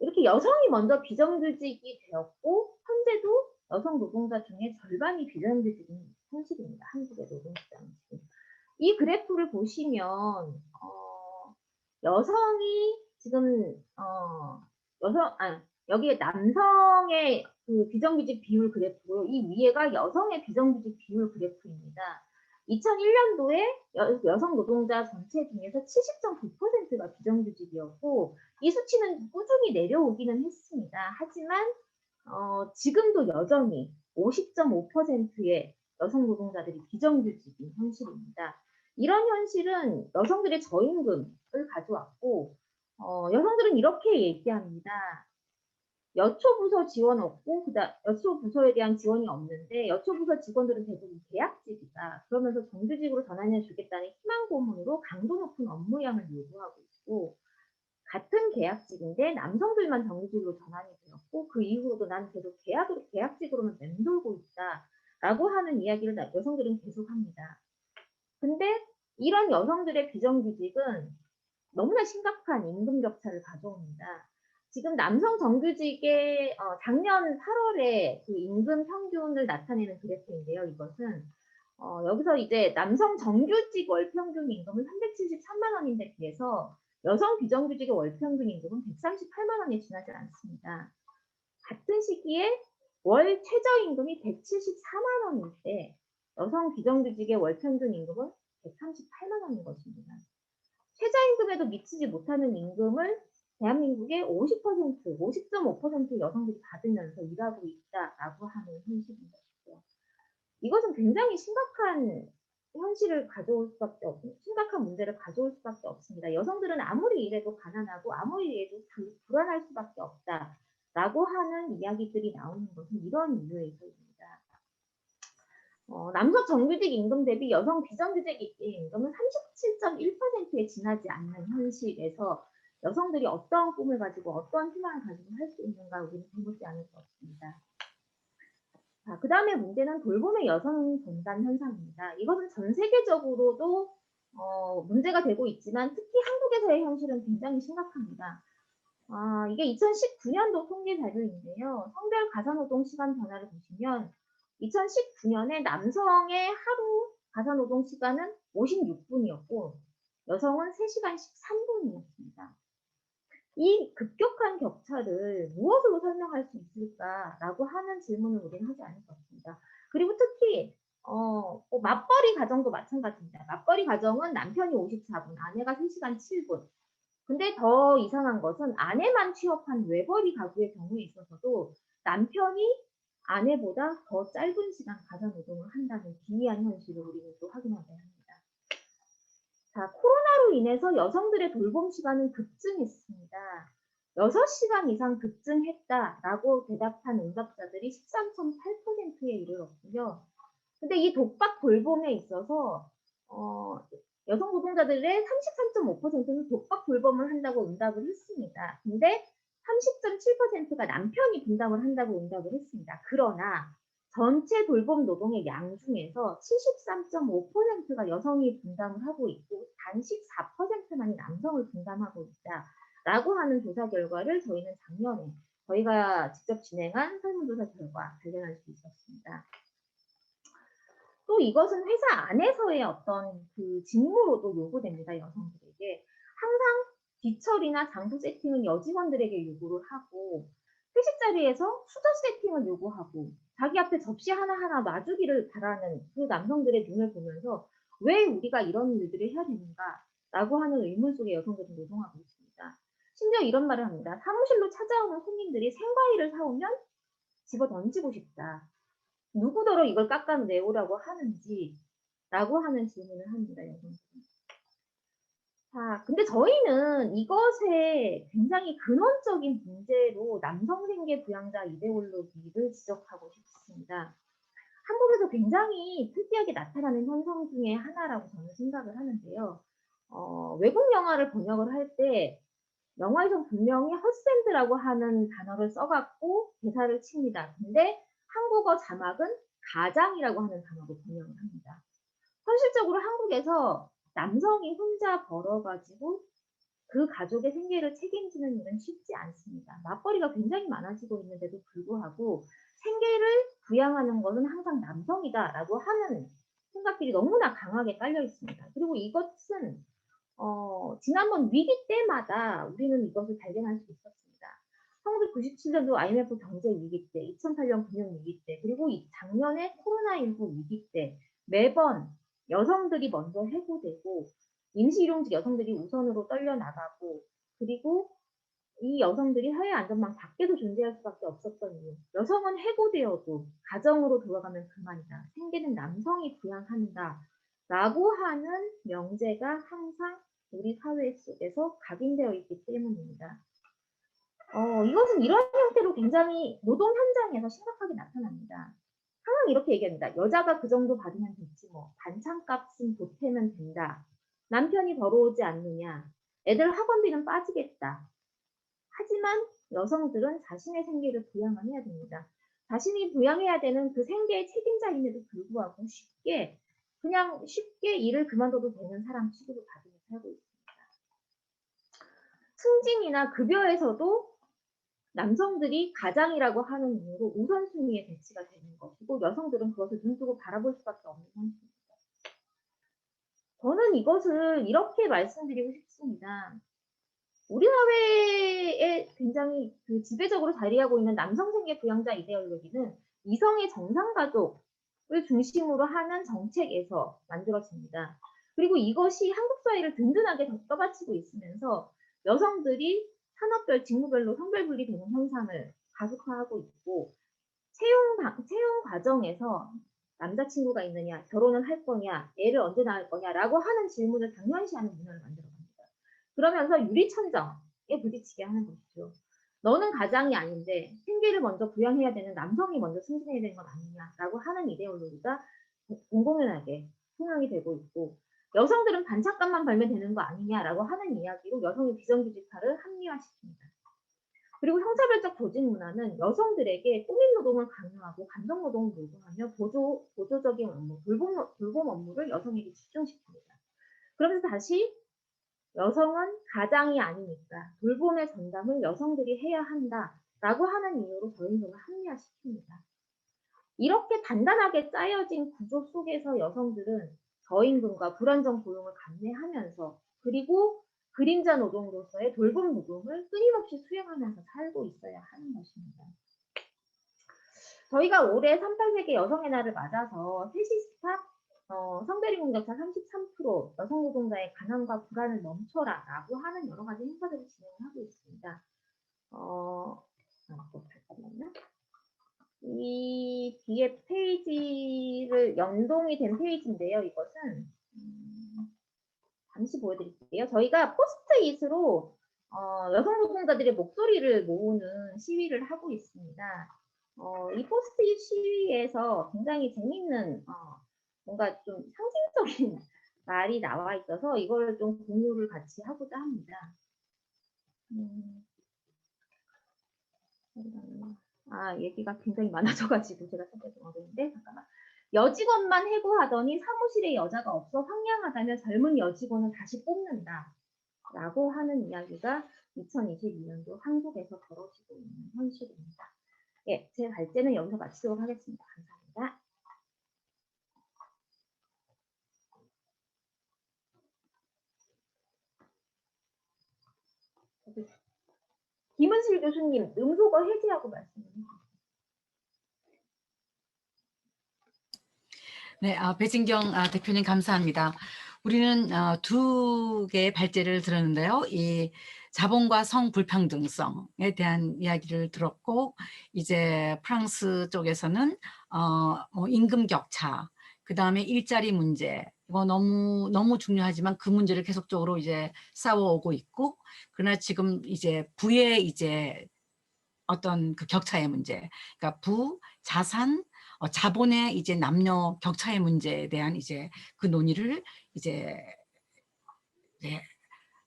이렇게 여성이 먼저 비정규직이 되었고 현재도 여성 노동자 중에 절반이 비정규직인 현실입니다. 한국의 노동시장. 이 그래프를 보시면 여성이 지금 여기에 남성의 그 비정규직 비율 그래프고요. 이 위에가 여성의 비정규직 비율 그래프입니다. 2001년도에 여성 노동자 전체 중에서 70.9%가 비정규직이었고 이 수치는 꾸준히 내려오기는 했습니다. 하지만 지금도 여전히 50.5%의 여성 노동자들이 비정규직인 현실입니다. 이런 현실은 여성들의 저임금을 가져왔고 여성들은 이렇게 얘기합니다. 여초부서 지원 없고 여초부서에 대한 지원이 없는데 여초부서 직원들은 대부분 계약직이다. 그러면서 정규직으로 전환해 주겠다는 희망 고문으로 강도 높은 업무량을 요구하고 있고 같은 계약직인데 남성들만 정규직으로 전환이 되었고 그 이후로도 난 계속 계약직으로만 맴돌고 있다라고 하는 이야기를 여성들은 계속합니다. 근데 이런 여성들의 비정규직은 너무나 심각한 임금 격차를 가져옵니다. 지금 남성 정규직의 작년 8월에 그 임금 평균을 나타내는 그래프인데요. 이것은 여기서 이제 남성 정규직 월평균 임금은 373만 원인데 비해서 여성 비정규직의 월평균 임금은 138만 원에 지나지 않습니다. 같은 시기에 월 최저임금이 174만 원일 때 여성 비정규직의 월평균 임금은 138만 원인 것입니다. 최저임금에도 미치지 못하는 임금을 대한민국의 50.5% 여성들이 받으면서 일하고 있다라고 하는 현실인 것이죠. 이것은 굉장히 심각한 현실을 가져올 수밖에 없고 심각한 문제를 가져올 수밖에 없습니다. 여성들은 아무리 일해도 가난하고 아무리 일해도 불안할 수밖에 없다라고 하는 이야기들이 나오는 것은 이런 이유에서입니다. 남성 정규직 임금 대비 여성 비정규직 임금은 37.1%에 지나지 않는 현실에서 여성들이 어떠한 꿈을 가지고 어떠한 희망을 가지고 할 수 있는가 우리는 해보지 않을 수 없습니다. 자, 그 다음에 문제는 돌봄의 여성 전담 현상입니다. 이것은 전 세계적으로도 문제가 되고 있지만 특히 한국에서의 현실은 굉장히 심각합니다. 이게 2019년도 통계 자료인데요. 성별 가사노동 시간 변화를 보시면 2019년에 남성의 하루 가사노동 시간은 56분이었고 여성은 3시간 13분이었습니다. 이 급격한 격차를 무엇으로 설명할 수 있을까라고 하는 질문을 우리는 하지 않을 수 없습니다. 그리고 특히 맞벌이 가정도 마찬가지입니다. 맞벌이 가정은 남편이 54분, 아내가 3시간 7분. 근데 더 이상한 것은 아내만 취업한 외벌이 가구의 경우에 있어서도 남편이 아내보다 더 짧은 시간 가사노동을 한다는 기이한 현실을 우리는 또 확인해야 합니다. 자, 코로나로 인해서 여성들의 돌봄 시간은 급증했습니다. 6시간 이상 급증했다라고 대답한 응답자들이 13.8%에 이르렀고요. 근데 이 독박 돌봄에 있어서 여성 노동자들의 33.5%는 독박 돌봄을 한다고 응답을 했습니다. 근데 30.7%가 남편이 분담을 한다고 응답을 했습니다. 그러나 전체 돌봄 노동의 양 중에서 73.5%가 여성이 분담을 하고 있고 단식 4%만이 남성을 분담하고 있다라고 하는 조사 결과를 저희는 작년에 저희가 직접 진행한 설문조사 결과 발견할 수 있었습니다. 또 이것은 회사 안에서의 어떤 그 직무로도 요구됩니다. 여성들에게. 항상 뒤처리나 장부 세팅은 여직원들에게 요구를 하고 회식 자리에서 수저 세팅을 요구하고 자기 앞에 접시 하나하나 놔주기를 바라는 그 남성들의 눈을 보면서 왜 우리가 이런 일들을 해야 되는가 라고 하는 의문 속에 여성들은 노동하고 있습니다. 심지어 이런 말을 합니다. 사무실로 찾아오는 손님들이 생과일을 사오면 집어 던지고 싶다. 누구더러 이걸 깎아내오라고 하는지 라고 하는 질문을 합니다. 여성들은. 자, 근데 저희는 이것에 굉장히 근원적인 문제로 남성 생계 부양자 이데올로기를 지적하고 싶습니다. 한국에서 굉장히 특이하게 나타나는 현상 중에 하나라고 저는 생각을 하는데요. 외국 영화를 번역을 할 때 영화에서 분명히 헛샌드라고 하는 단어를 써갖고 대사를 칩니다. 근데 한국어 자막은 가장이라고 하는 단어로 번역을 합니다. 현실적으로 한국에서 남성이 혼자 벌어가지고 그 가족의 생계를 책임지는 일은 쉽지 않습니다. 맞벌이가 굉장히 많아지고 있는데도 불구하고 생계를 부양하는 것은 항상 남성이다라고 하는 생각들이 너무나 강하게 깔려 있습니다. 그리고 이것은 지난번 위기 때마다 우리는 이것을 발견할 수 있었습니다. 1997년도 IMF 경제 위기 때, 2008년 금융 위기 때, 그리고 작년에 코로나19 위기 때 매번 여성들이 먼저 해고되고 임시일용직 여성들이 우선으로 떨려나가고 그리고 이 여성들이 사회 안전망 밖에서 존재할 수밖에 없었던 이유. 여성은 해고되어도 가정으로 돌아가면 그만이다. 생계는 남성이 부양한다. 라고 하는 명제가 항상 우리 사회 속에서 각인되어 있기 때문입니다. 이것은 이런 형태로 굉장히 노동 현장에서 심각하게 나타납니다. 항상 이렇게 얘기합니다. 여자가 그 정도 받으면 됐지 뭐. 반찬값은 보태면 된다. 남편이 벌어오지 않느냐. 애들 학원비는 빠지겠다. 하지만 여성들은 자신의 생계를 부양을 해야 됩니다. 자신이 부양해야 되는 그 생계의 책임자임에도 불구하고 그냥 쉽게 일을 그만둬도 되는 사람 취급을 받으며 살고 있습니다. 승진이나 급여에서도 남성들이 가장이라고 하는 이유로 우선순위에 배치가 되는 것이고 여성들은 그것을 눈뜨고 바라볼 수밖에 없는 현실입니다. 저는 이것을 이렇게 말씀드리고 싶습니다. 우리 사회에 굉장히 지배적으로 자리하고 있는 남성생계 부양자 이데올로기는 이성의 정상가족을 중심으로 하는 정책에서 만들어집니다. 그리고 이것이 한국 사회를 든든하게 떠받치고 있으면서 여성들이 산업별, 직무별로 성별 분리되는 현상을 가속화하고 있고 채용 과정에서 남자친구가 있느냐, 결혼을 할 거냐, 애를 언제 낳을 거냐라고 하는 질문을 당연시하는 문화를 만들어갑니다. 그러면서 유리천장에 부딪히게 하는 것이죠. 너는 가장이 아닌데 생계를 먼저 부양해야 되는 남성이 먼저 승진해야 되는 건 아니냐라고 하는 이데올로기가 공공연하게 통용이 되고 있고 여성들은 반찬값만 벌면 되는 거 아니냐라고 하는 이야기로 여성의 비정규직화를 합리화시킵니다. 그리고 형사별적 조직 문화는 여성들에게 꾸민 노동을 강요하고 감정 노동을 요구하며 보조적인 업무, 돌봄 업무를 여성에게 집중시킵니다. 그러면서 다시 여성은 가장이 아니니까 돌봄의 전담을 여성들이 해야 한다라고 하는 이유로 저임금을 합리화시킵니다. 이렇게 단단하게 짜여진 구조 속에서 여성들은 저임금과 불안정 고용을 감내하면서 그리고 그림자 노동으로서의 돌봄 노동을 끊임없이 수행하면서 살고 있어야 하는 것입니다. 저희가 올해 38세기 여성의 날을 맞아서 세시스타 성별인 공격차 33%, 여성 노동자의 가난과 불안을 멈춰라 라고 하는 여러 가지 행사들을 진행을 하고 있습니다. 잠깐만요. 이 뒤에 페이지를 연동이 된 페이지인데요. 이것은 잠시 보여드릴게요. 저희가 포스트잇으로 여성 노동자들의 목소리를 모으는 시위를 하고 있습니다. 이 포스트잇 시위에서 굉장히 재밌는 뭔가 좀 상징적인 말이 나와 있어서 이걸 좀 공유를 같이 하고자 합니다. 얘기가 굉장히 많아져가지고 제가 찾기 좀 어려운데 잠깐만. 여직원만 해고하더니 사무실에 여자가 없어 황량하다며 젊은 여직원을 다시 뽑는다 라고 하는 이야기가 2022년도 한국에서 벌어지고 있는 현실입니다. 예, 제 발제는 여기서 마치도록 하겠습니다. 감사합니다. 김은실 교수님, 음소거 해제하고 말씀해 주세요. 네, 배진경 대표님 감사합니다. 우리는 두 개의 발제를 들었는데요. 이 자본과 성 불평등성에 대한 이야기를 들었고, 이제 프랑스 쪽에서는 임금 격차, 그 다음에 일자리 문제, 이거 너무 중요하지만 그 문제를 계속적으로 이제 싸워오고 있고, 그러나 지금 이제 부의 이제 어떤 그 격차의 문제, 그러니까 자산, 자본의 이제 남녀 격차의 문제에 대한 이제 그 논의를 이제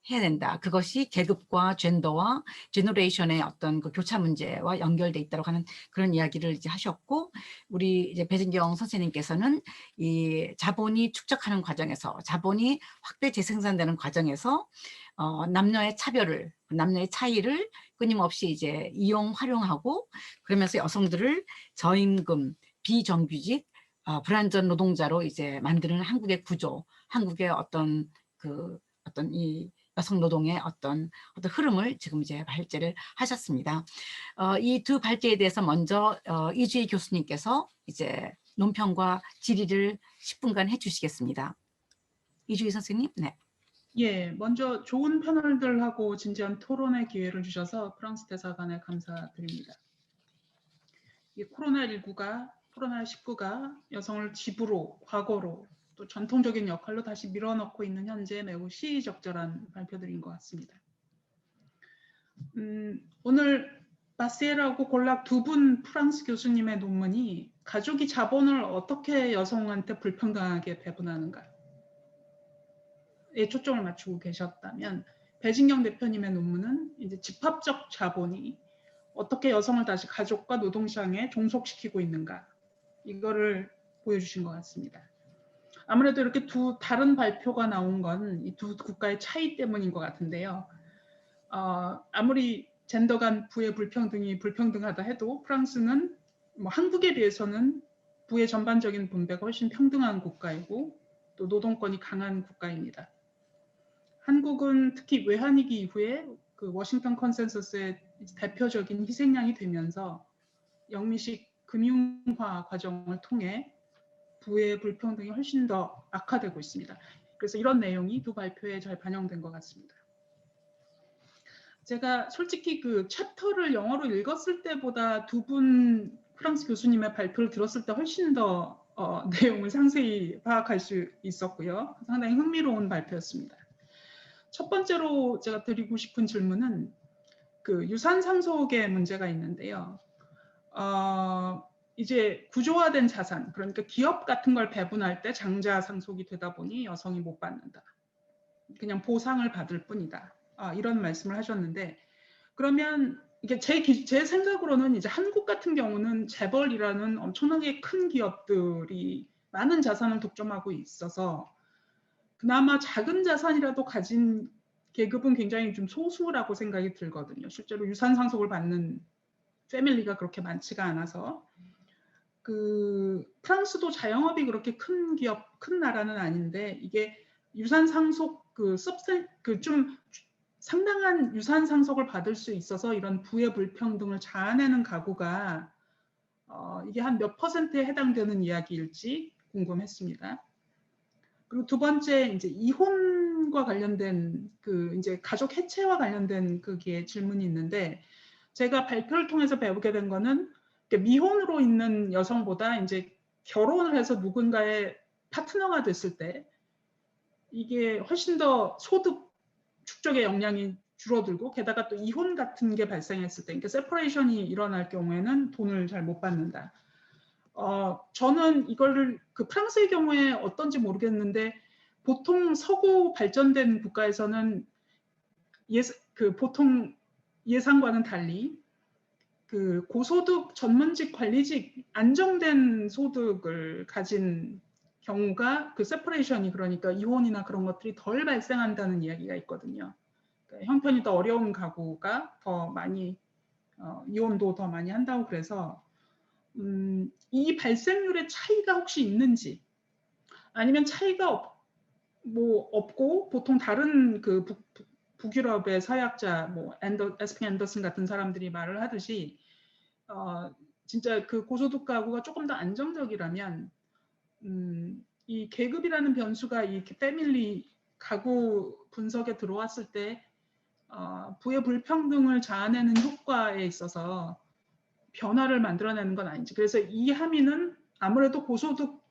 해야 된다. 그것이 계급과 젠더와 제너레이션의 어떤 그 교차 문제와 연결돼 있다고 하는 그런 이야기를 이제 하셨고, 우리 이제 배진경 선생님께서는 이 자본이 축적하는 과정에서, 자본이 확대 재생산되는 과정에서 남녀의 차별을, 남녀의 차이를 끊임없이 이제 활용하고, 그러면서 여성들을 저임금, 비정규직, 불안전 노동자로 이제 만드는 한국의 구조, 한국의 어떤 이 여성 노동의 어떤 흐름을 지금 이제 발제를 하셨습니다. 이 두 발제에 대해서 먼저 이주희 교수님께서 이제 논평과 질의를 10분간 해주시겠습니다. 이주희 선생님, 네. 예, 먼저 좋은 패널들하고 진지한 토론의 기회를 주셔서 프랑스 대사관에 감사드립니다. 이 코로나19가 여성을 집으로, 과거로, 또 전통적인 역할로 다시 밀어넣고 있는 현재에 매우 시의적절한 발표들인 것 같습니다. 오늘 바시엘하고 골락 두 분 프랑스 교수님의 논문이 가족이 자본을 어떻게 여성한테 불평등하게 배분하는가에 초점을 맞추고 계셨다면, 배진경 대표님의 논문은 이제 집합적 자본이 어떻게 여성을 다시 가족과 노동시장에 종속시키고 있는가, 이거를 보여주신 것 같습니다. 아무래도 이렇게 두 다른 발표가 나온 건 이 두 국가의 차이 때문인 것 같은데요. 아무리 젠더 간 부의 불평등이 불평등하다 해도 프랑스는 뭐 한국에 비해서는 부의 전반적인 분배가 훨씬 평등한 국가이고 또 노동권이 강한 국가입니다. 한국은 특히 외환위기 이후에 그 워싱턴 컨센서스의 대표적인 희생양이 되면서 영미식 금융화 과정을 통해 부의 불평등이 훨씬 더 악화되고 있습니다. 그래서 이런 내용이 두 발표에 잘 반영된 것 같습니다. 제가 솔직히 그 챕터를 영어로 읽었을 때보다 두 분 프랑스 교수님의 발표를 들었을 때 훨씬 더 내용을 상세히 파악할 수 있었고요. 상당히 흥미로운 발표였습니다. 첫 번째로 제가 드리고 싶은 질문은 그 유산 상속의 문제가 있는데요. 이제 구조화된 자산, 그러니까 기업 같은 걸 배분할 때 장자 상속이 되다 보니 여성이 못 받는다. 그냥 보상을 받을 뿐이다. 이런 말씀을 하셨는데, 그러면 이게 제 생각으로는 이제 한국 같은 경우는 재벌이라는 엄청나게 큰 기업들이 많은 자산을 독점하고 있어서 그나마 작은 자산이라도 가진 계급은 굉장히 좀 소수라고 생각이 들거든요. 실제로 유산 상속을 받는 패밀리가 그렇게 많지가 않아서. 프랑스도 자영업이 그렇게 큰 기업, 큰 나라는 아닌데, 이게 유산 상속 좀 상당한 유산 상속을 받을 수 있어서 이런 부의 불평등을 자아내는 가구가 이게 한 몇 %에 해당되는 이야기일지 궁금했습니다. 그리고 두 번째, 이제 이혼과 관련된 이제 가족 해체와 관련된 그게 질문이 있는데, 제가 발표를 통해서 배우게 된 거는 미혼으로 있는 여성보다 이제 결혼을 해서 누군가의 파트너가 됐을 때 이게 훨씬 더 소득 축적의 역량이 줄어들고, 게다가 또 이혼 같은 게 발생했을 때, 그러니까 세퍼레이션이 일어날 경우에는 돈을 잘 못 받는다. 저는 이거를 프랑스의 경우에 어떤지 모르겠는데, 보통 서구 발전된 국가에서는 보통 예상과는 달리 고소득 전문직 관리직 안정된 소득을 가진 경우가 세퍼레이션이, 그러니까 이혼이나 그런 것들이 덜 발생한다는 이야기가 있거든요. 그러니까 형편이 더 어려운 가구가 더 많이 이혼도 더 많이 한다고. 그래서 이 발생률의 차이가 혹시 있는지, 아니면 차이가 없고 보통 다른 북유럽의 사회학자 에스핑 앤더슨 같은 사람들이 말을 하듯이 진짜 고소득 가구가 조금 더 안정적이라면 이 계급이라는 변수가 이 패밀리 가구 분석에 들어왔을 때 부의 불평등을 자아내는 효과에 있어서 변화를 만들어내는 건 아닌지. 그래서 이 함의는 아무래도 고소득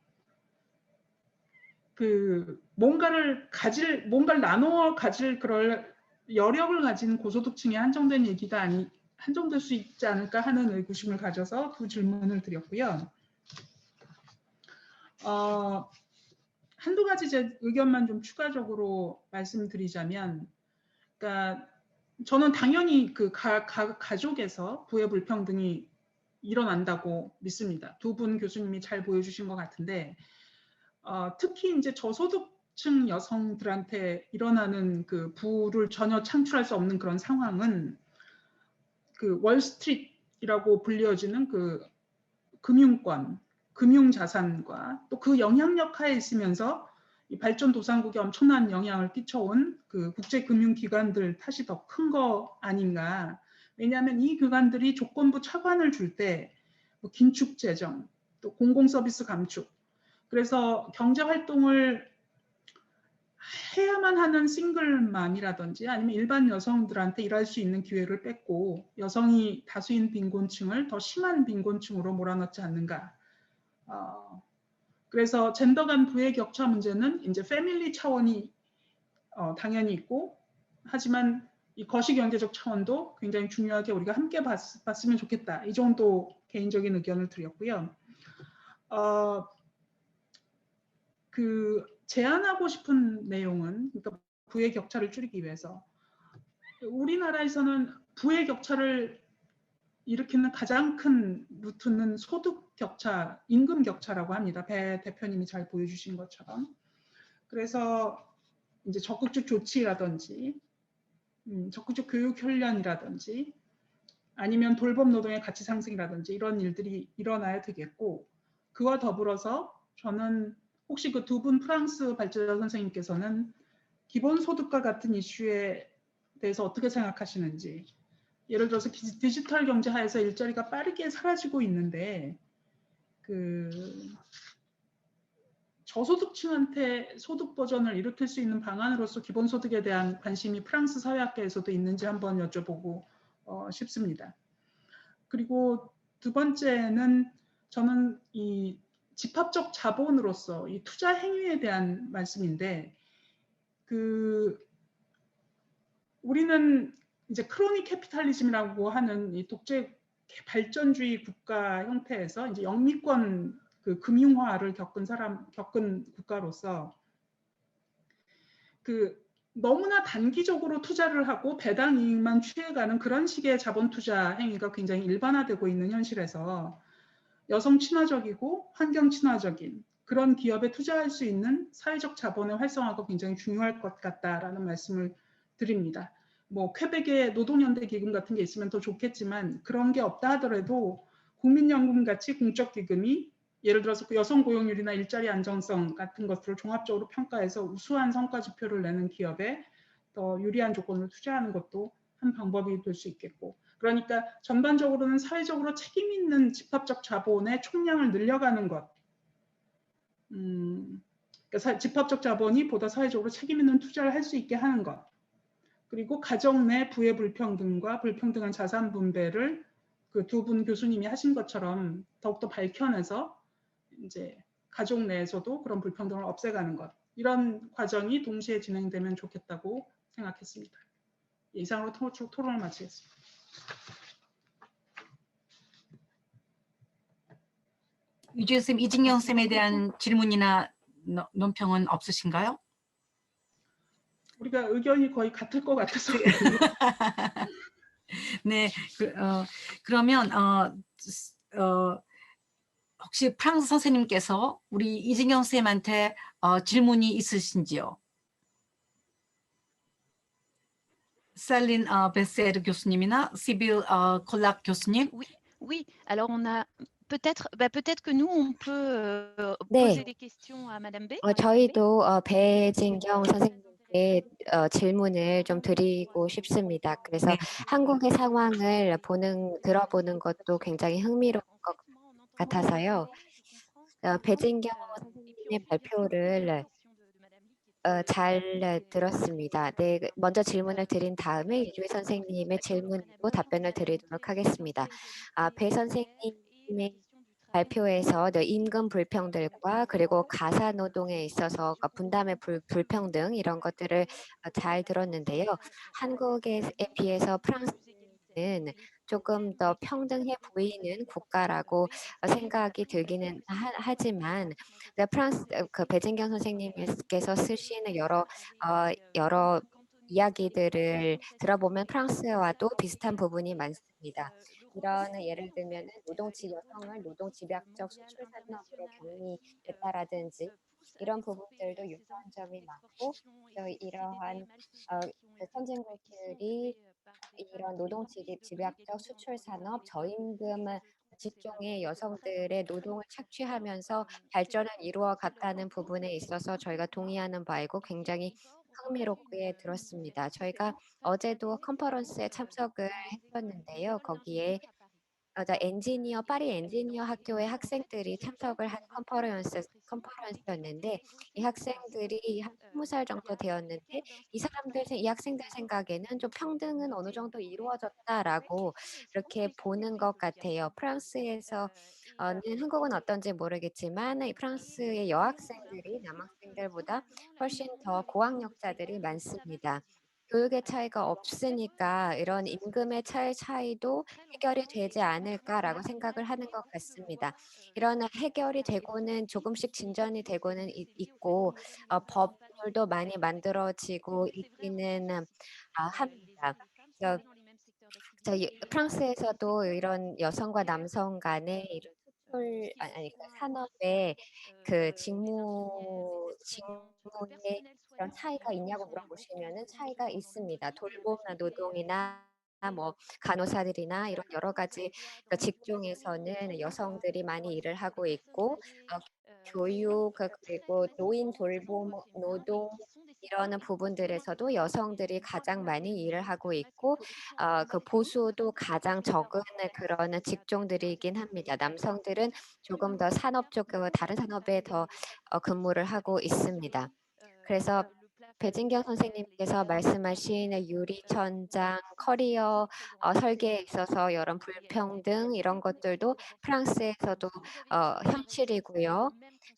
뭔가를 나누어 가질 그럴 여력을 가진 고소득층에 한정된 얘기가 한정될 수 있지 않을까 하는 의구심을 가져서 두 질문을 드렸고요. 한두 가지 제 의견만 좀 추가적으로 말씀드리자면, 그러니까 저는 당연히 그 가족에서 부의 불평등이 일어난다고 믿습니다. 두 분 교수님이 잘 보여주신 것 같은데, 특히 이제 저소득층 여성들한테 일어나는 그 부를 전혀 창출할 수 없는 그런 상황은 그 월스트리트라고 불려지는 그 금융권, 금융자산과 또 그 영향력 하에 있으면서 이 발전도상국에 엄청난 영향을 끼쳐온 그 국제금융기관들 탓이 더 큰 거 아닌가. 왜냐하면 이 기관들이 조건부 차관을 줄 때 긴축 재정, 또 공공서비스 감축, 그래서 경제활동을 해야만 하는 싱글맘이라든지 아니면 일반 여성들한테 일할 수 있는 기회를 뺏고 여성이 다수인 빈곤층을 더 심한 빈곤층으로 몰아넣지 않는가. 그래서 젠더 간 부의 격차 문제는 이제 패밀리 차원이 당연히 있고, 하지만 이 거시 경제적 차원도 굉장히 중요하게 우리가 함께 봤으면 좋겠다. 이 정도 개인적인 의견을 드렸고요. 그 제안하고 싶은 내용은, 그러니까 부의 격차를 줄이기 위해서 우리나라에서는 부의 격차를 일으키는 가장 큰 루트는 소득 격차, 임금 격차라고 합니다. 배 대표님이 잘 보여주신 것처럼. 그래서 이제 적극적 조치라든지, 적극적 교육 훈련이라든지, 아니면 돌봄 노동의 가치 상승이라든지 이런 일들이 일어나야 되겠고, 그와 더불어서 저는 혹시 그 두 분 프랑스 발제자 선생님께서는 기본소득과 같은 이슈에 대해서 어떻게 생각하시는지, 예를 들어서 디지털 경제 하에서 일자리가 빠르게 사라지고 있는데 그 저소득층한테 소득 버전을 일으킬 수 있는 방안으로서 기본소득에 대한 관심이 프랑스 사회학계에서도 있는지 한번 여쭤보고 싶습니다. 그리고 두 번째는 저는 이 집합적 자본으로서 이 투자 행위에 대한 말씀인데, 그 우리는 이제 크로니 캐피탈리즘이라고 하는 이 독재 발전주의 국가 형태에서 이제 영미권 그 금융화를 겪은 국가로서 그 너무나 단기적으로 투자를 하고 배당 이익만 취해가는 그런 식의 자본 투자 행위가 굉장히 일반화되고 있는 현실에서 여성 친화적이고 환경 친화적인 그런 기업에 투자할 수 있는 사회적 자본의 활성화가 굉장히 중요할 것 같다라는 말씀을 드립니다. 뭐 퀘벡의 노동연대 기금 같은 게 있으면 더 좋겠지만 그런 게 없다 하더라도 국민연금 같이 공적 기금이 예를 들어서 그 여성 고용률이나 일자리 안정성 같은 것들을 종합적으로 평가해서 우수한 성과 지표를 내는 기업에 더 유리한 조건으로 투자하는 것도 한 방법이 될 수 있겠고, 그러니까 전반적으로는 사회적으로 책임 있는 집합적 자본의 총량을 늘려가는 것, 그러니까 집합적 자본이 보다 사회적으로 책임 있는 투자를 할 수 있게 하는 것, 그리고 가정 내 부의 불평등과 불평등한 자산 분배를 그 두 분 교수님이 하신 것처럼 더욱더 밝혀내서 이제 가족 내에서도 그런 불평등을 없애가는 것, 이런 과정이 동시에 진행되면 좋겠다고 생각했습니다. 이상으로 토론을 마치겠습니다. 유지은 쌤, 이진경 쌤에 대한 질문이나 논평은 없으신가요? 우리가 의견이 거의 같을 것 같아서. 네, 그러면 혹시 프랑스 선생님께서 우리 이진경 쌤한테 질문이 있으신지요? 셀린 베세르 교수님이나 시빌 콜락 교수님? Oui, alors on a peut-être que nous on peut 네. poser des questions à Madame B. 저희도 배진경 선생님께 질문을 좀 드리고 싶습니다. 그래서 네. 한국의 상황을 들어보는 것도 굉장히 흥미로울 것 같아서요. 배진경 선생님의 발표를 잘 들었습니다. 네, 먼저 질문을 드린 다음에 유주희 선생님의 질문으로 답변을 드리도록 하겠습니다. 배 선생님의 발표에서 임금 불평등과 그리고 가사 노동에 있어서 분담의 불평등 이런 것들을 잘 들었는데요. 한국에 비해서 프랑스는 조금 더 평등해 보이는 국가라고 생각이 들기는 하지만 프랑스 그 배진경 선생님께서 쓰시는 여러 이야기들을 들어보면 프랑스와도 비슷한 부분이 많습니다. 이런 예를 들면 여성을 노동 집약적 수출 산업으로 격리했다라든지 이런 부분들도 유사한 점이 많고 또 이러한 그 선진국들이 이런 집약적 수출 산업, 저임금 직종의 여성들의 노동을 착취하면서 발전을 이루어 갔다는 부분에 있어서 저희가 동의하는 바이고 굉장히 흥미롭게 들었습니다. 저희가 어제도 컨퍼런스에 참석을 했었는데요. 거기에 파리 엔지니어 학교의 학생들이 참석을 한 컨퍼런스였는데 이 학생들이 한 20살 정도 되었는데 이 학생들 생각에는 좀 평등은 어느 정도 이루어졌다라고 이렇게 보는 것 같아요. 프랑스에서는 한국은 어떤지 모르겠지만 이 프랑스의 여학생들이 남학생들보다 훨씬 더 고학력자들이 많습니다. 교육의 차이가 없으니까 이런 임금의 차이도 해결이 되지 않을까라고 생각을 하는 것 같습니다. 이런 해결이 되고는 조금씩 진전이 되고는 있고 법률도 많이 만들어지고 있기는 합니다. 그래서 프랑스에서도 이런 여성과 남성 간의 이런 그 산업의 그 직무의 그런 차이가 있냐고 물어보시면은 차이가 있습니다. 돌봄 노동이나 뭐 간호사들이나 이런 여러 가지 그 직종에서는 여성들이 많이 일을 하고 있고 교육 그리고 노인 돌봄 노동 이런 부분들에서도 여성들이 가장 많이 일을 하고 있고 그 보수도 가장 적은 그런 직종들이긴 합니다. 남성들은 조금 더 다른 산업에 더 근무를 하고 있습니다. 그래서 배진경 선생님께서 말씀하신 유리천장, 커리어 설계에 있어서 여러 불평등 이런 것들도 프랑스에서도 현실이고요.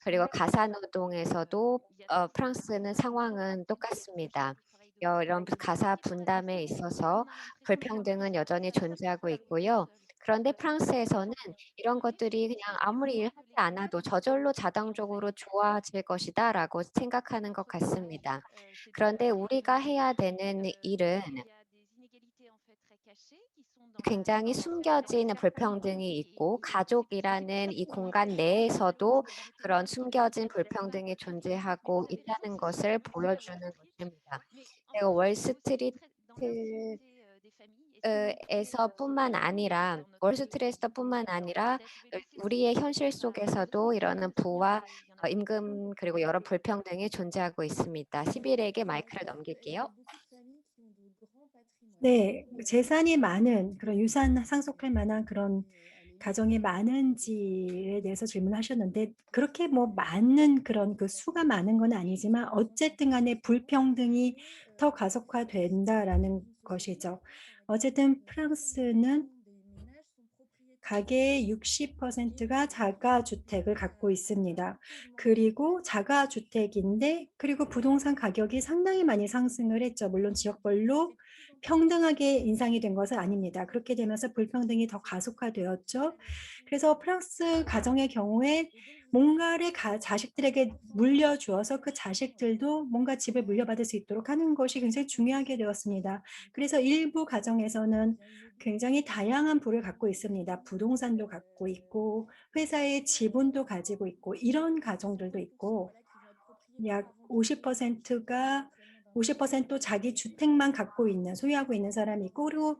그리고 가사노동에서도 프랑스는 상황은 똑같습니다. 이런 가사 분담에 있어서 불평등은 여전히 존재하고 있고요. 그런데 프랑스에서는 이런 것들이 그냥 아무리 일하지 않아도 저절로 자동적으로 좋아질 것이다라고 생각하는 것 같습니다. 그런데 우리가 해야 되는 일은 굉장히 숨겨진 불평등이 있고 가족이라는 이 공간 내에서도 그런 숨겨진 불평등이 존재하고 있다는 것을 보여주는 것입니다. 월스트리트 월스트리트뿐만 아니라 우리의 현실 속에서도 이런 부와 임금 그리고 여러 불평등이 존재하고 있습니다. 시빌에게 마이크를 넘길게요. 네, 재산이 많은 그런 유산 상속할 만한 그런 가정이 많은지에 대해서 질문하셨는데 그렇게 뭐 많은 그런 그 수가 많은 건 아니지만 어쨌든 간에 불평등이 더 가속화된다라는 것이죠. 어쨌든 프랑스는 가계의 60%가 자가주택을 갖고 있습니다. 그리고 자가주택인데 그리고 부동산 가격이 상당히 많이 상승을 했죠. 물론 지역별로 평등하게 인상이 된 것은 아닙니다. 그렇게 되면서 불평등이 더 가속화되었죠. 그래서 프랑스 가정의 경우에 뭔가를 자식들에게 물려주어서 그 자식들도 뭔가 집을 물려받을 수 있도록 하는 것이 굉장히 중요하게 되었습니다. 그래서 일부 가정에서는 굉장히 다양한 부를 갖고 있습니다. 부동산도 갖고 있고 회사의 지분도 가지고 있고 이런 가정들도 있고 약 50% 자기 주택만 갖고 있는 소유하고 있는 사람이 있고 그리고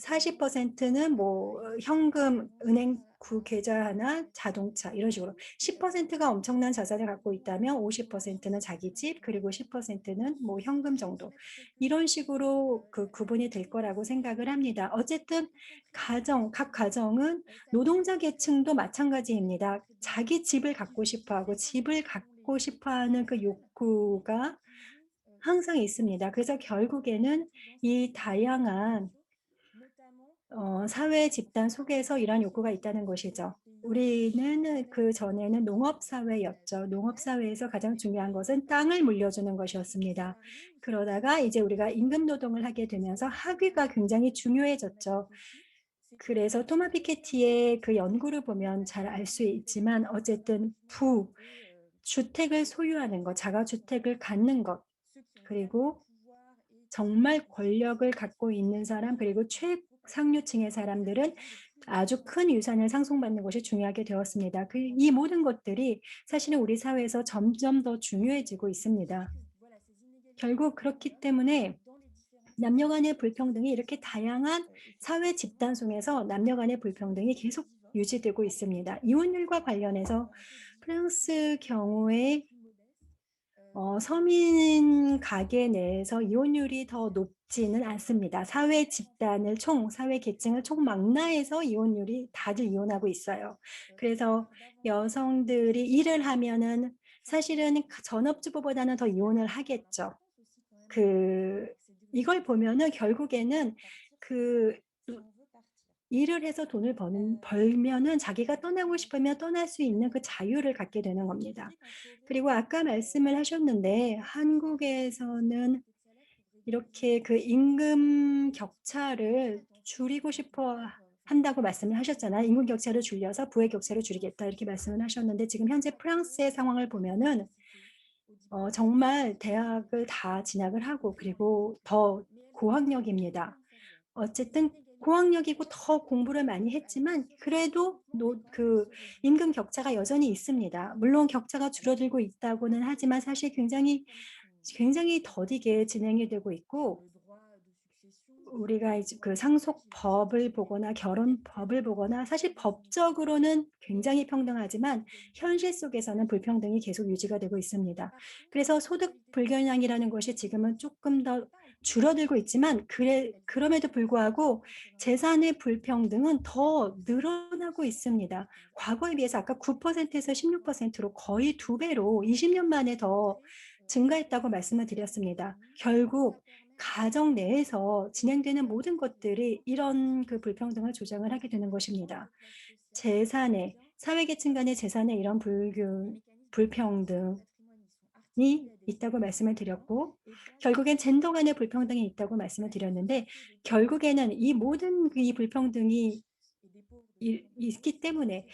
40%는 뭐 현금 은행 계좌 하나 자동차 이런 식으로 10%가 엄청난 자산을 갖고 있다면 50%는 자기 집 그리고 10%는 뭐 현금 정도 이런 식으로 그 구분이 될 거라고 생각을 합니다. 어쨌든 각 가정은 노동자 계층도 마찬가지입니다. 자기 집을 갖고 싶어 하고 집을 갖고 싶어 하는 그 욕구가 항상 있습니다. 그래서 결국에는 이 다양한 사회 집단 속에서 이러한 욕구가 있다는 것이죠. 우리는 그 전에는 농업사회였죠. 농업사회에서 가장 중요한 것은 땅을 물려주는 것이었습니다. 그러다가 이제 우리가 임금 노동을 하게 되면서 학위가 굉장히 중요해졌죠. 그래서 토마 피케티의 그 연구를 보면 잘 알 수 있지만 어쨌든 주택을 소유하는 것, 자가주택을 갖는 것, 그리고 정말 권력을 갖고 있는 사람, 그리고 최상류층의 사람들은 아주 큰 유산을 상속받는 것이 중요하게 되었습니다. 이 모든 것들이 사실은 우리 사회에서 점점 더 중요해지고 있습니다. 결국 그렇기 때문에 남녀 간의 불평등이 이렇게 다양한 사회 집단 속에서 남녀 간의 불평등이 계속 유지되고 있습니다. 이혼율과 관련해서 프랑스 경우에 서민 가계 내에서 이혼율이 더 높지는 않습니다. 사회 계층을 총망라해서 이혼율이 다들 이혼하고 있어요. 그래서 여성들이 일을 하면은 사실은 전업주부보다는 더 이혼을 하겠죠. 이걸 보면은 결국에는 일을 해서 돈을 벌면은 자기가 떠나고 싶으면 떠날 수 있는 그 자유를 갖게 되는 겁니다. 그리고 아까 말씀을 하셨는데 한국에서는 이렇게 그 임금 격차를 줄이고 싶어 한다고 말씀을 하셨잖아요. 임금 격차를 줄여서 부의 격차를 줄이겠다 이렇게 말씀을 하셨는데 지금 현재 프랑스의 상황을 보면은 정말 대학을 다 진학을 하고 그리고 더 고학력입니다. 어쨌든 고학력이고 더 공부를 많이 했지만 그래도 임금 격차가 여전히 있습니다. 물론 격차가 줄어들고 있다고는 하지만 사실 굉장히 더디게 진행이 되고 있고 우리가 이제 그 상속법을 보거나 결혼법을 보거나 사실 법적으로는 굉장히 평등하지만 현실 속에서는 불평등이 계속 유지가 되고 있습니다. 그래서 소득 불균형이라는 것이 지금은 조금 더 줄어들고 있지만 그럼에도 불구하고 재산의 불평등은 더 늘어나고 있습니다. 과거에 비해서 아까 9%에서 16%로 거의 2배로 20년 만에 더 증가했다고 말씀을 드렸습니다. 결국 가정 내에서 진행되는 모든 것들이 이런 그 불평등을 조장을 하게 되는 것입니다. 사회계층 간의 재산에 이런 불평등이 있다고 말씀을 드렸고 결국엔 젠더 간의 불평등이 있다고 말씀을 드렸는데 결국에는 이 모든 이 불평등이 있기 때문에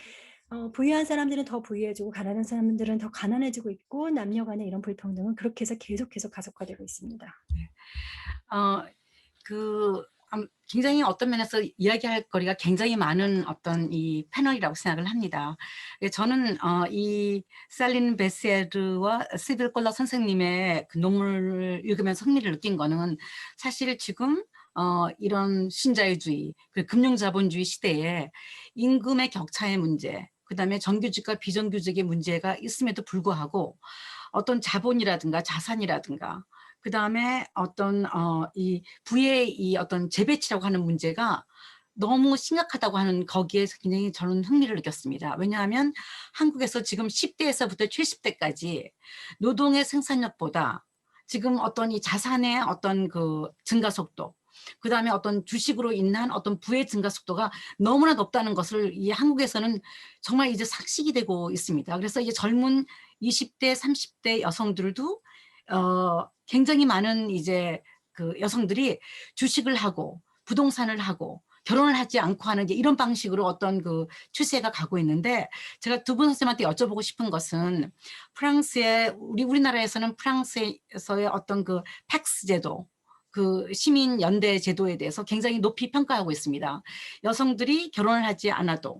부유한 사람들은 더 부유해지고 가난한 사람들은 더 가난해지고 있고 남녀 간의 이런 불평등은 그렇게 해서 계속해서 가속화되고 있습니다. 굉장히 어떤 면에서 이야기할 거리가 굉장히 많은 어떤 이 패널이라고 생각을 합니다. 저는 이 살린 베세르와 시빌 꼴러 선생님의 그 논문을 읽으면서 흥미를 느낀 거는 사실 지금 이런 신자유주의, 금융자본주의 시대에 임금의 격차의 문제, 그다음에 정규직과 비정규직의 문제가 있음에도 불구하고 어떤 자본이라든가 자산이라든가 그다음에 어떤 이 부의 이 어떤 재배치라고 하는 문제가 너무 심각하다고 하는 거기에서 굉장히 저는 흥미를 느꼈습니다. 왜냐하면 한국에서 지금 10대에서부터 70대까지 노동의 생산력보다 지금 어떤 이 자산의 어떤 그 증가 속도, 그다음에 어떤 주식으로 인한 어떤 부의 증가 속도가 너무나 높다는 것을 이 한국에서는 정말 이제 상식이 되고 있습니다. 그래서 이제 젊은 20대, 30대 여성들도 굉장히 많은 이제 그 여성들이 주식을 하고 부동산을 하고 결혼을 하지 않고 하는 이제 이런 방식으로 어떤 그 추세가 가고 있는데 제가 두 분 선생님한테 여쭤보고 싶은 것은 우리나라에서는 프랑스에서의 어떤 그 팩스 제도, 그 시민 연대 제도에 대해서 굉장히 높이 평가하고 있습니다. 여성들이 결혼을 하지 않아도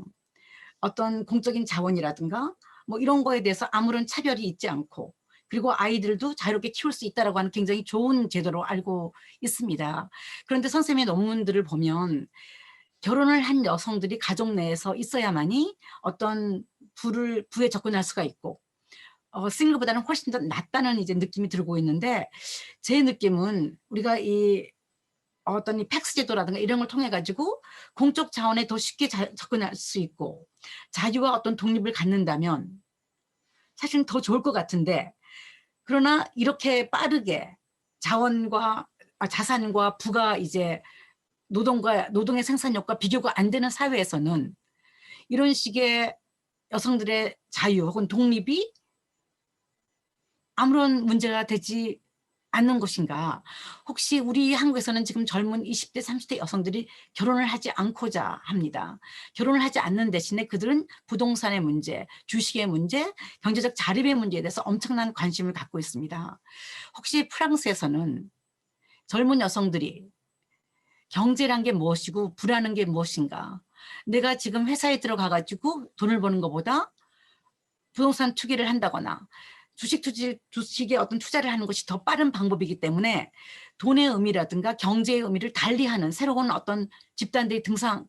어떤 공적인 자원이라든가 뭐 이런 거에 대해서 아무런 차별이 있지 않고 그리고 아이들도 자유롭게 키울 수 있다라고 하는 굉장히 좋은 제도로 알고 있습니다. 그런데 선생님의 논문들을 보면 결혼을 한 여성들이 가족 내에서 있어야만이 어떤 부에 접근할 수가 있고 싱글보다는 훨씬 더 낫다는 이제 느낌이 들고 있는데 제 느낌은 우리가 이 어떤 이 팩스 제도라든가 이런 걸 통해 가지고 공적 자원에 더 쉽게 접근할 수 있고 자유와 어떤 독립을 갖는다면 사실은 더 좋을 것 같은데 그러나 이렇게 빠르게 자산과 부가 이제 노동의 생산력과 비교가 안 되는 사회에서는 이런 식의 여성들의 자유 혹은 독립이 아무런 문제가 되지 않는 것인가? 혹시 우리 한국에서는 지금 젊은 20대, 30대 여성들이 결혼을 하지 않고자 합니다. 결혼을 하지 않는 대신에 그들은 부동산의 문제, 주식의 문제, 경제적 자립의 문제에 대해서 엄청난 관심을 갖고 있습니다. 혹시 프랑스에서는 젊은 여성들이 경제란 게 무엇이고 부라는 게 무엇인가? 내가 지금 회사에 들어가가지고 돈을 버는 것보다 부동산 투기를 한다거나 주식에 어떤 투자를 하는 것이 더 빠른 방법이기 때문에 돈의 의미라든가 경제의 의미를 달리하는 새로운 어떤 집단들이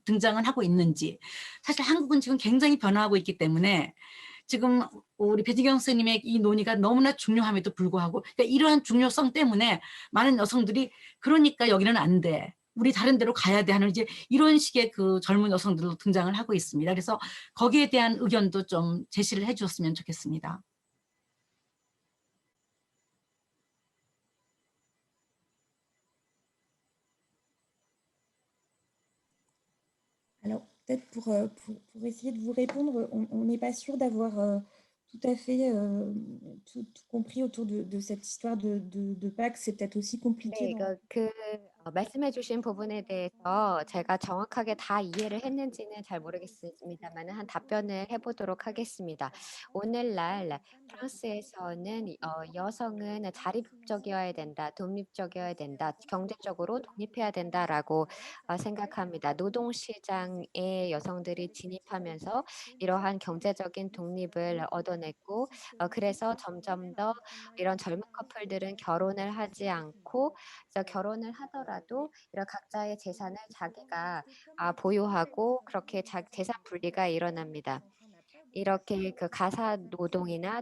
등장을 하고 있는지, 사실 한국은 지금 굉장히 변화하고 있기 때문에 지금 우리 배진경 선생님의 이 논의가 너무나 중요함에도 불구하고, 그러니까 이러한 중요성 때문에 많은 여성들이 그러니까 여기는 안 돼, 우리 다른 데로 가야 돼 하는 이제 이런 식의 그 젊은 여성들도 등장을 하고 있습니다. 그래서 거기에 대한 의견도 좀 제시를 해주셨으면 좋겠습니다. Alors, peut-être pour essayer de vous répondre, on n'est pas sûr d'avoir tout à fait tout compris autour de cette histoire de Pâques. C'est peut-être aussi compliqué. 네, 말씀해 주신 부분에 대해서 제가 정확하게 다 이해를 했는지는 잘 모르겠습니다만 한 답변을 해보도록 하겠습니다. 오늘날 프랑스에서는 여성은 자립적이어야 된다, 독립적이어야 된다, 경제적으로 독립해야 된다라고 생각합니다. 노동시장에 여성들이 진입하면서 이러한 경제적인 독립을 얻어냈고 그래서 점점 더 이런 젊은 커플들은 결혼을 하지 않고 그래서 결혼을 하더라도 이런 각자의 재산을 자기가 보유하고 그렇게 재산 분리가 일어납니다. 이렇게 그 가사 노동이나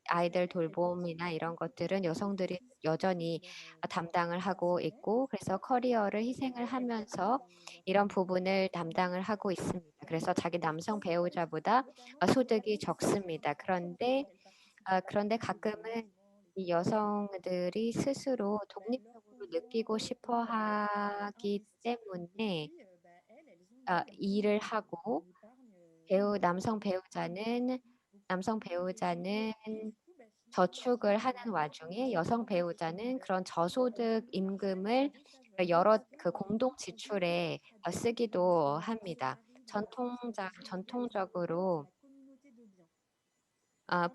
아이들 돌봄이나 이런 것들은 여성들이 여전히 담당을 하고 있고 그래서 커리어를 희생을 하면서 이런 부분을 담당을 하고 있습니다. 그래서 자기 남성 배우자보다 소득이 적습니다. 그런데 가끔은 이 여성들이 스스로 독립적으로 느끼고 싶어 하기 때문에 일을 하고 남성 배우자는 저축을 하는 와중에 여성 배우자는 그런 저소득 임금을 여러 그 공동 지출에 쓰기도 합니다. 전통적으로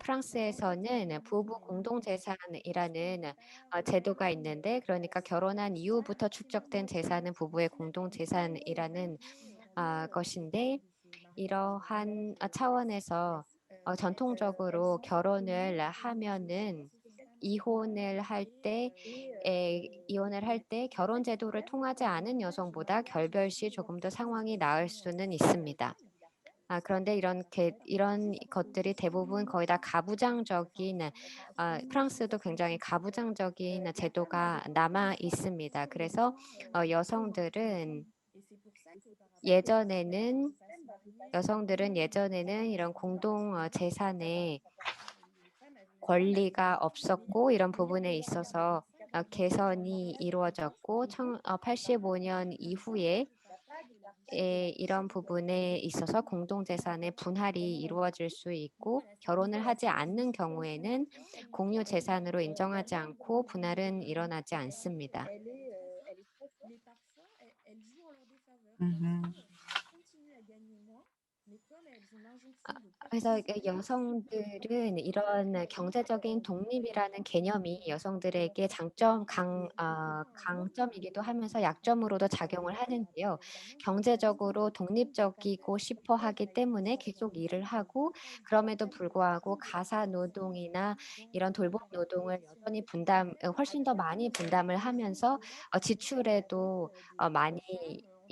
프랑스에서는 부부 공동재산이라는 제도가 있는데 그러니까 결혼한 이후부터 축적된 재산은 부부의 공동재산이라는 것인데 이러한 차원에서 전통적으로 결혼을 하면은 이혼을 할 때 결혼 제도를 통하지 않은 여성보다 결별 시 조금 더 상황이 나을 수는 있습니다. 그런데 이런 것들이 대부분 거의 다 가부장적인 프랑스도 굉장히 가부장적인 제도가 남아 있습니다. 그래서 여성들은 예전에는 이런 공동 재산에 권리가 없었고 이런 부분에 있어서 개선이 이루어졌고 85년 이후에 이런 부분에 있어서 공동재산의 분할이 이루어질 수 있고 결혼을 하지 않는 경우에는 공유 재산으로 인정하지 않고 분할은 일어나지 않습니다. 그래서 여성들은 이런 경제적인 독립이라는 개념이 여성들에게 강점이기도 하면서 약점으로도 작용을 하는데요. 경제적으로 독립적이고 싶어 하기 때문에 계속 일을 하고 그럼에도 불구하고 가사 노동이나 이런 돌봄 노동을 여전히 훨씬 더 많이 분담을 하면서 지출에도 많이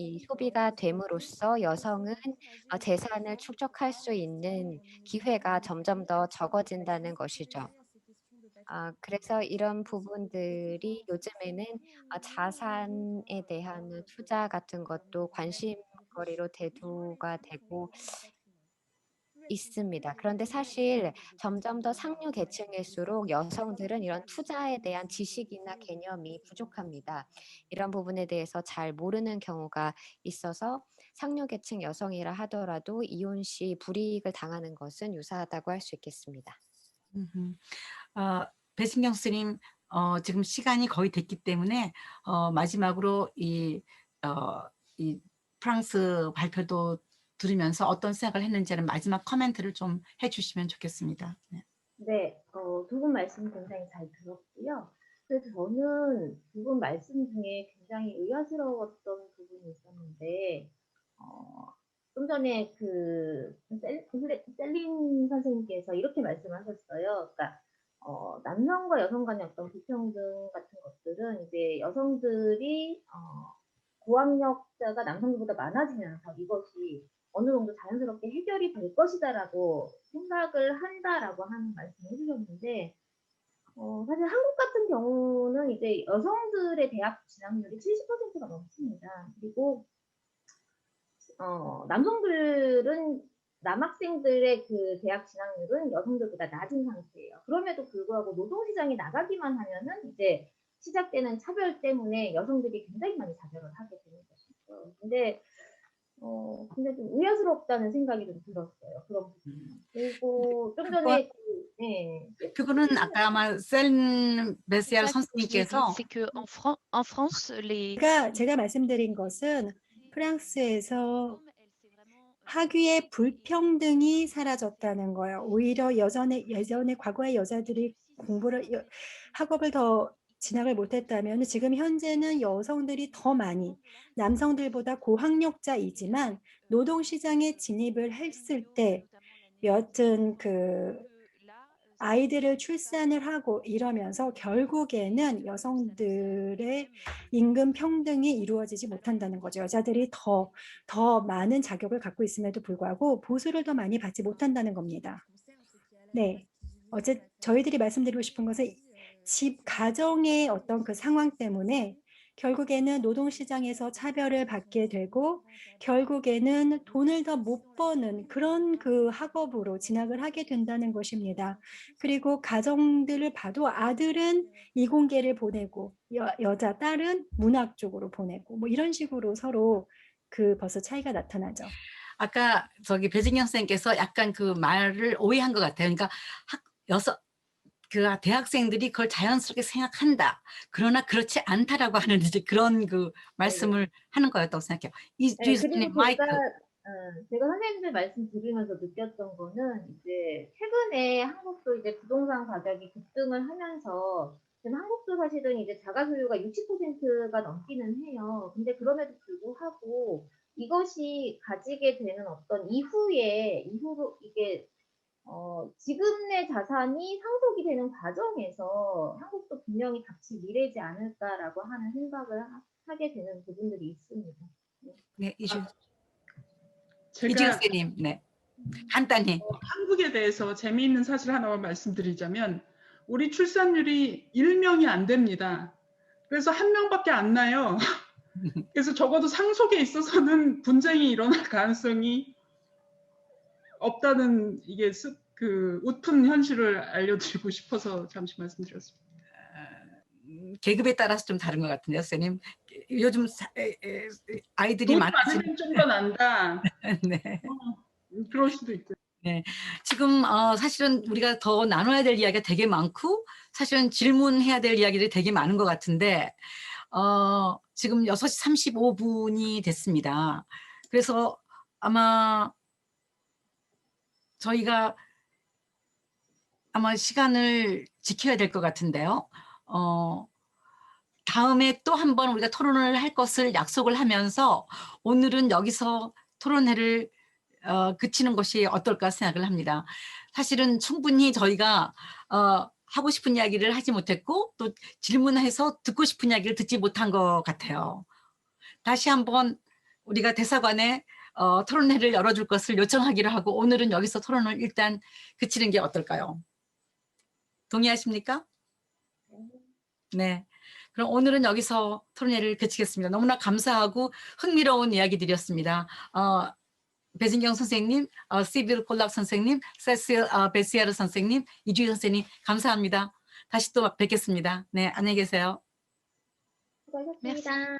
이 소비가 됨으로써 여성은 재산을 축적할 수 있는 기회가 점점 더 적어진다는 것이죠. 그래서 이런 부분들이 요즘에는 자산에 대한 투자 같은 것도 관심거리로 대두가 되고 있습니다. 그런데 사실 점점 더 상류 계층일수록 여성들은 이런 투자에 대한 지식이나 개념이 부족합니다. 이런 부분에 대해서 잘 모르는 경우가 있어서 상류 계층 여성이라 하더라도 이혼 시 불이익을 당하는 것은 유사하다고 할 수 있겠습니다. 배신경 스님, 지금 시간이 거의 됐기 때문에 마지막으로 이 프랑스 발표도 들으면서 어떤 생각을 했는지는 마지막 코멘트를 좀 해주시면 좋겠습니다. 네. 네, 두 분 말씀 굉장히 잘 들었고요. 그래서 저는 두 분 말씀 중에 굉장히 의아스러웠던 부분이 있었는데, 좀 전에 셀린 선생님께서 이렇게 말씀하셨어요. 그러니까, 남성과 여성 간의 어떤 불평등 같은 것들은 이제 여성들이, 고학력자가 남성들보다 많아지면서 이것이 어느 정도 자연스럽게 해결이 될 것이다라고 생각을 한다라고 하는 말씀을 해주셨는데, 사실 한국 같은 경우는 이제 여성들의 대학 진학률이 70%가 넘습니다. 그리고 남성들은 남학생들의 그 대학 진학률은 여성들보다 낮은 상태예요. 그럼에도 불구하고 노동시장에 나가기만 하면은 이제 시작되는 차별 때문에 여성들이 굉장히 많이 자결을 하게 되는 것이죠. 근데 좀 의아스럽다는 생각이 좀 들었어요. 그런 부분. 그리고 좀 전에 그거는 아까 아마 셀 베시아르 Ça, ce que je l'ai dit, 선생님께서 c'est que en France, les 제가 말씀드린 것은 프랑스에서 학위의 불평등이 사라졌다는 거예요. 오히려 예전에 과거의 여자들이 학업을 더 진학을 못했다면 지금 현재는 여성들이 더 많이 남성들보다 고학력자이지만 노동시장에 진입을 했을 때 여튼 아이들을 출산을 하고 이러면서 결국에는 여성들의 임금 평등이 이루어지지 못한다는 거죠. 여자들이 더 많은 자격을 갖고 있음에도 불구하고 보수를 더 많이 받지 못한다는 겁니다. 네, 저희들이 말씀드리고 싶은 것은 가정의 어떤 그 상황 때문에 결국에는 노동시장에서 차별을 받게 되고 결국에는 돈을 더 못 버는 그런 그 학업으로 진학을 하게 된다는 것입니다. 그리고 가정들을 봐도 아들은 이공계를 보내고 여자 딸은 문학 쪽으로 보내고 뭐 이런 식으로 서로 벌써 차이가 나타나죠. 아까 배진경 선생님께서 약간 그 말을 오해한 것 같아요. 그러니까 대학생들이 그걸 자연스럽게 생각한다. 그러나 그렇지 않다라고 하는 이제 그런 그 말씀을 하는 거였다고 생각해요. 그리고 제가 선생님들 말씀 들으면서 느꼈던 거는 이제 최근에 한국도 이제 부동산 가격이 급등을 하면서 지금 한국도 사실은 이제 자가 소유가 60%가 넘기는 해요. 근데 그럼에도 불구하고 이것이 가지게 되는 어떤 이후로 이게 지금의 자산이 상속이 되는 과정에서 한국도 분명히 같이 미래지 않을까라고 하는 생각을 하게 되는 부분들이 있습니다. 네, 이준 제가 선생님, 네, 간단히 한국에 대해서 재미있는 사실 하나만 말씀드리자면 우리 출산율이 1명이 안 됩니다. 그래서 1명밖에 안 나요. 그래서 적어도 상속에 있어서는 분쟁이 일어날 가능성이 없다는 이게 웃픈 현실을 알려드리고 싶어서 잠시 말씀드렸습니다. 계급에 따라서 좀 다른 것 같은데요, 선생님. 요즘 아이들이 많으면 좀 더 난다. 네. 그럴 수도 있고요. 네, 지금 사실은 우리가 더 나눠야 될 이야기가 되게 많고 사실은 질문해야 될 이야기들이 되게 많은 것 같은데 지금 6시 35분이 됐습니다. 그래서 아마 저희가 시간을 지켜야 될 것 같은데요. 다음에 또 한 번 우리가 토론을 할 것을 약속을 하면서 오늘은 여기서 토론회를 그치는 것이 어떨까 생각을 합니다. 사실은 충분히 저희가 하고 싶은 이야기를 하지 못했고 또 질문해서 듣고 싶은 이야기를 듣지 못한 것 같아요. 다시 한번 우리가 대사관에 토론회를 열어줄 것을 요청하기로 하고 오늘은 여기서 토론을 일단 그치는 게 어떨까요? 동의하십니까? 네. 그럼 오늘은 여기서 토론회를 그치겠습니다. 너무나 감사하고 흥미로운 이야기들이었습니다. 배진경 선생님, 시빌 콜락 선생님, 세실 베시아르 선생님, 이주희 선생님 감사합니다. 다시 또 뵙겠습니다. 네, 안녕히 계세요. 수고하셨습니다.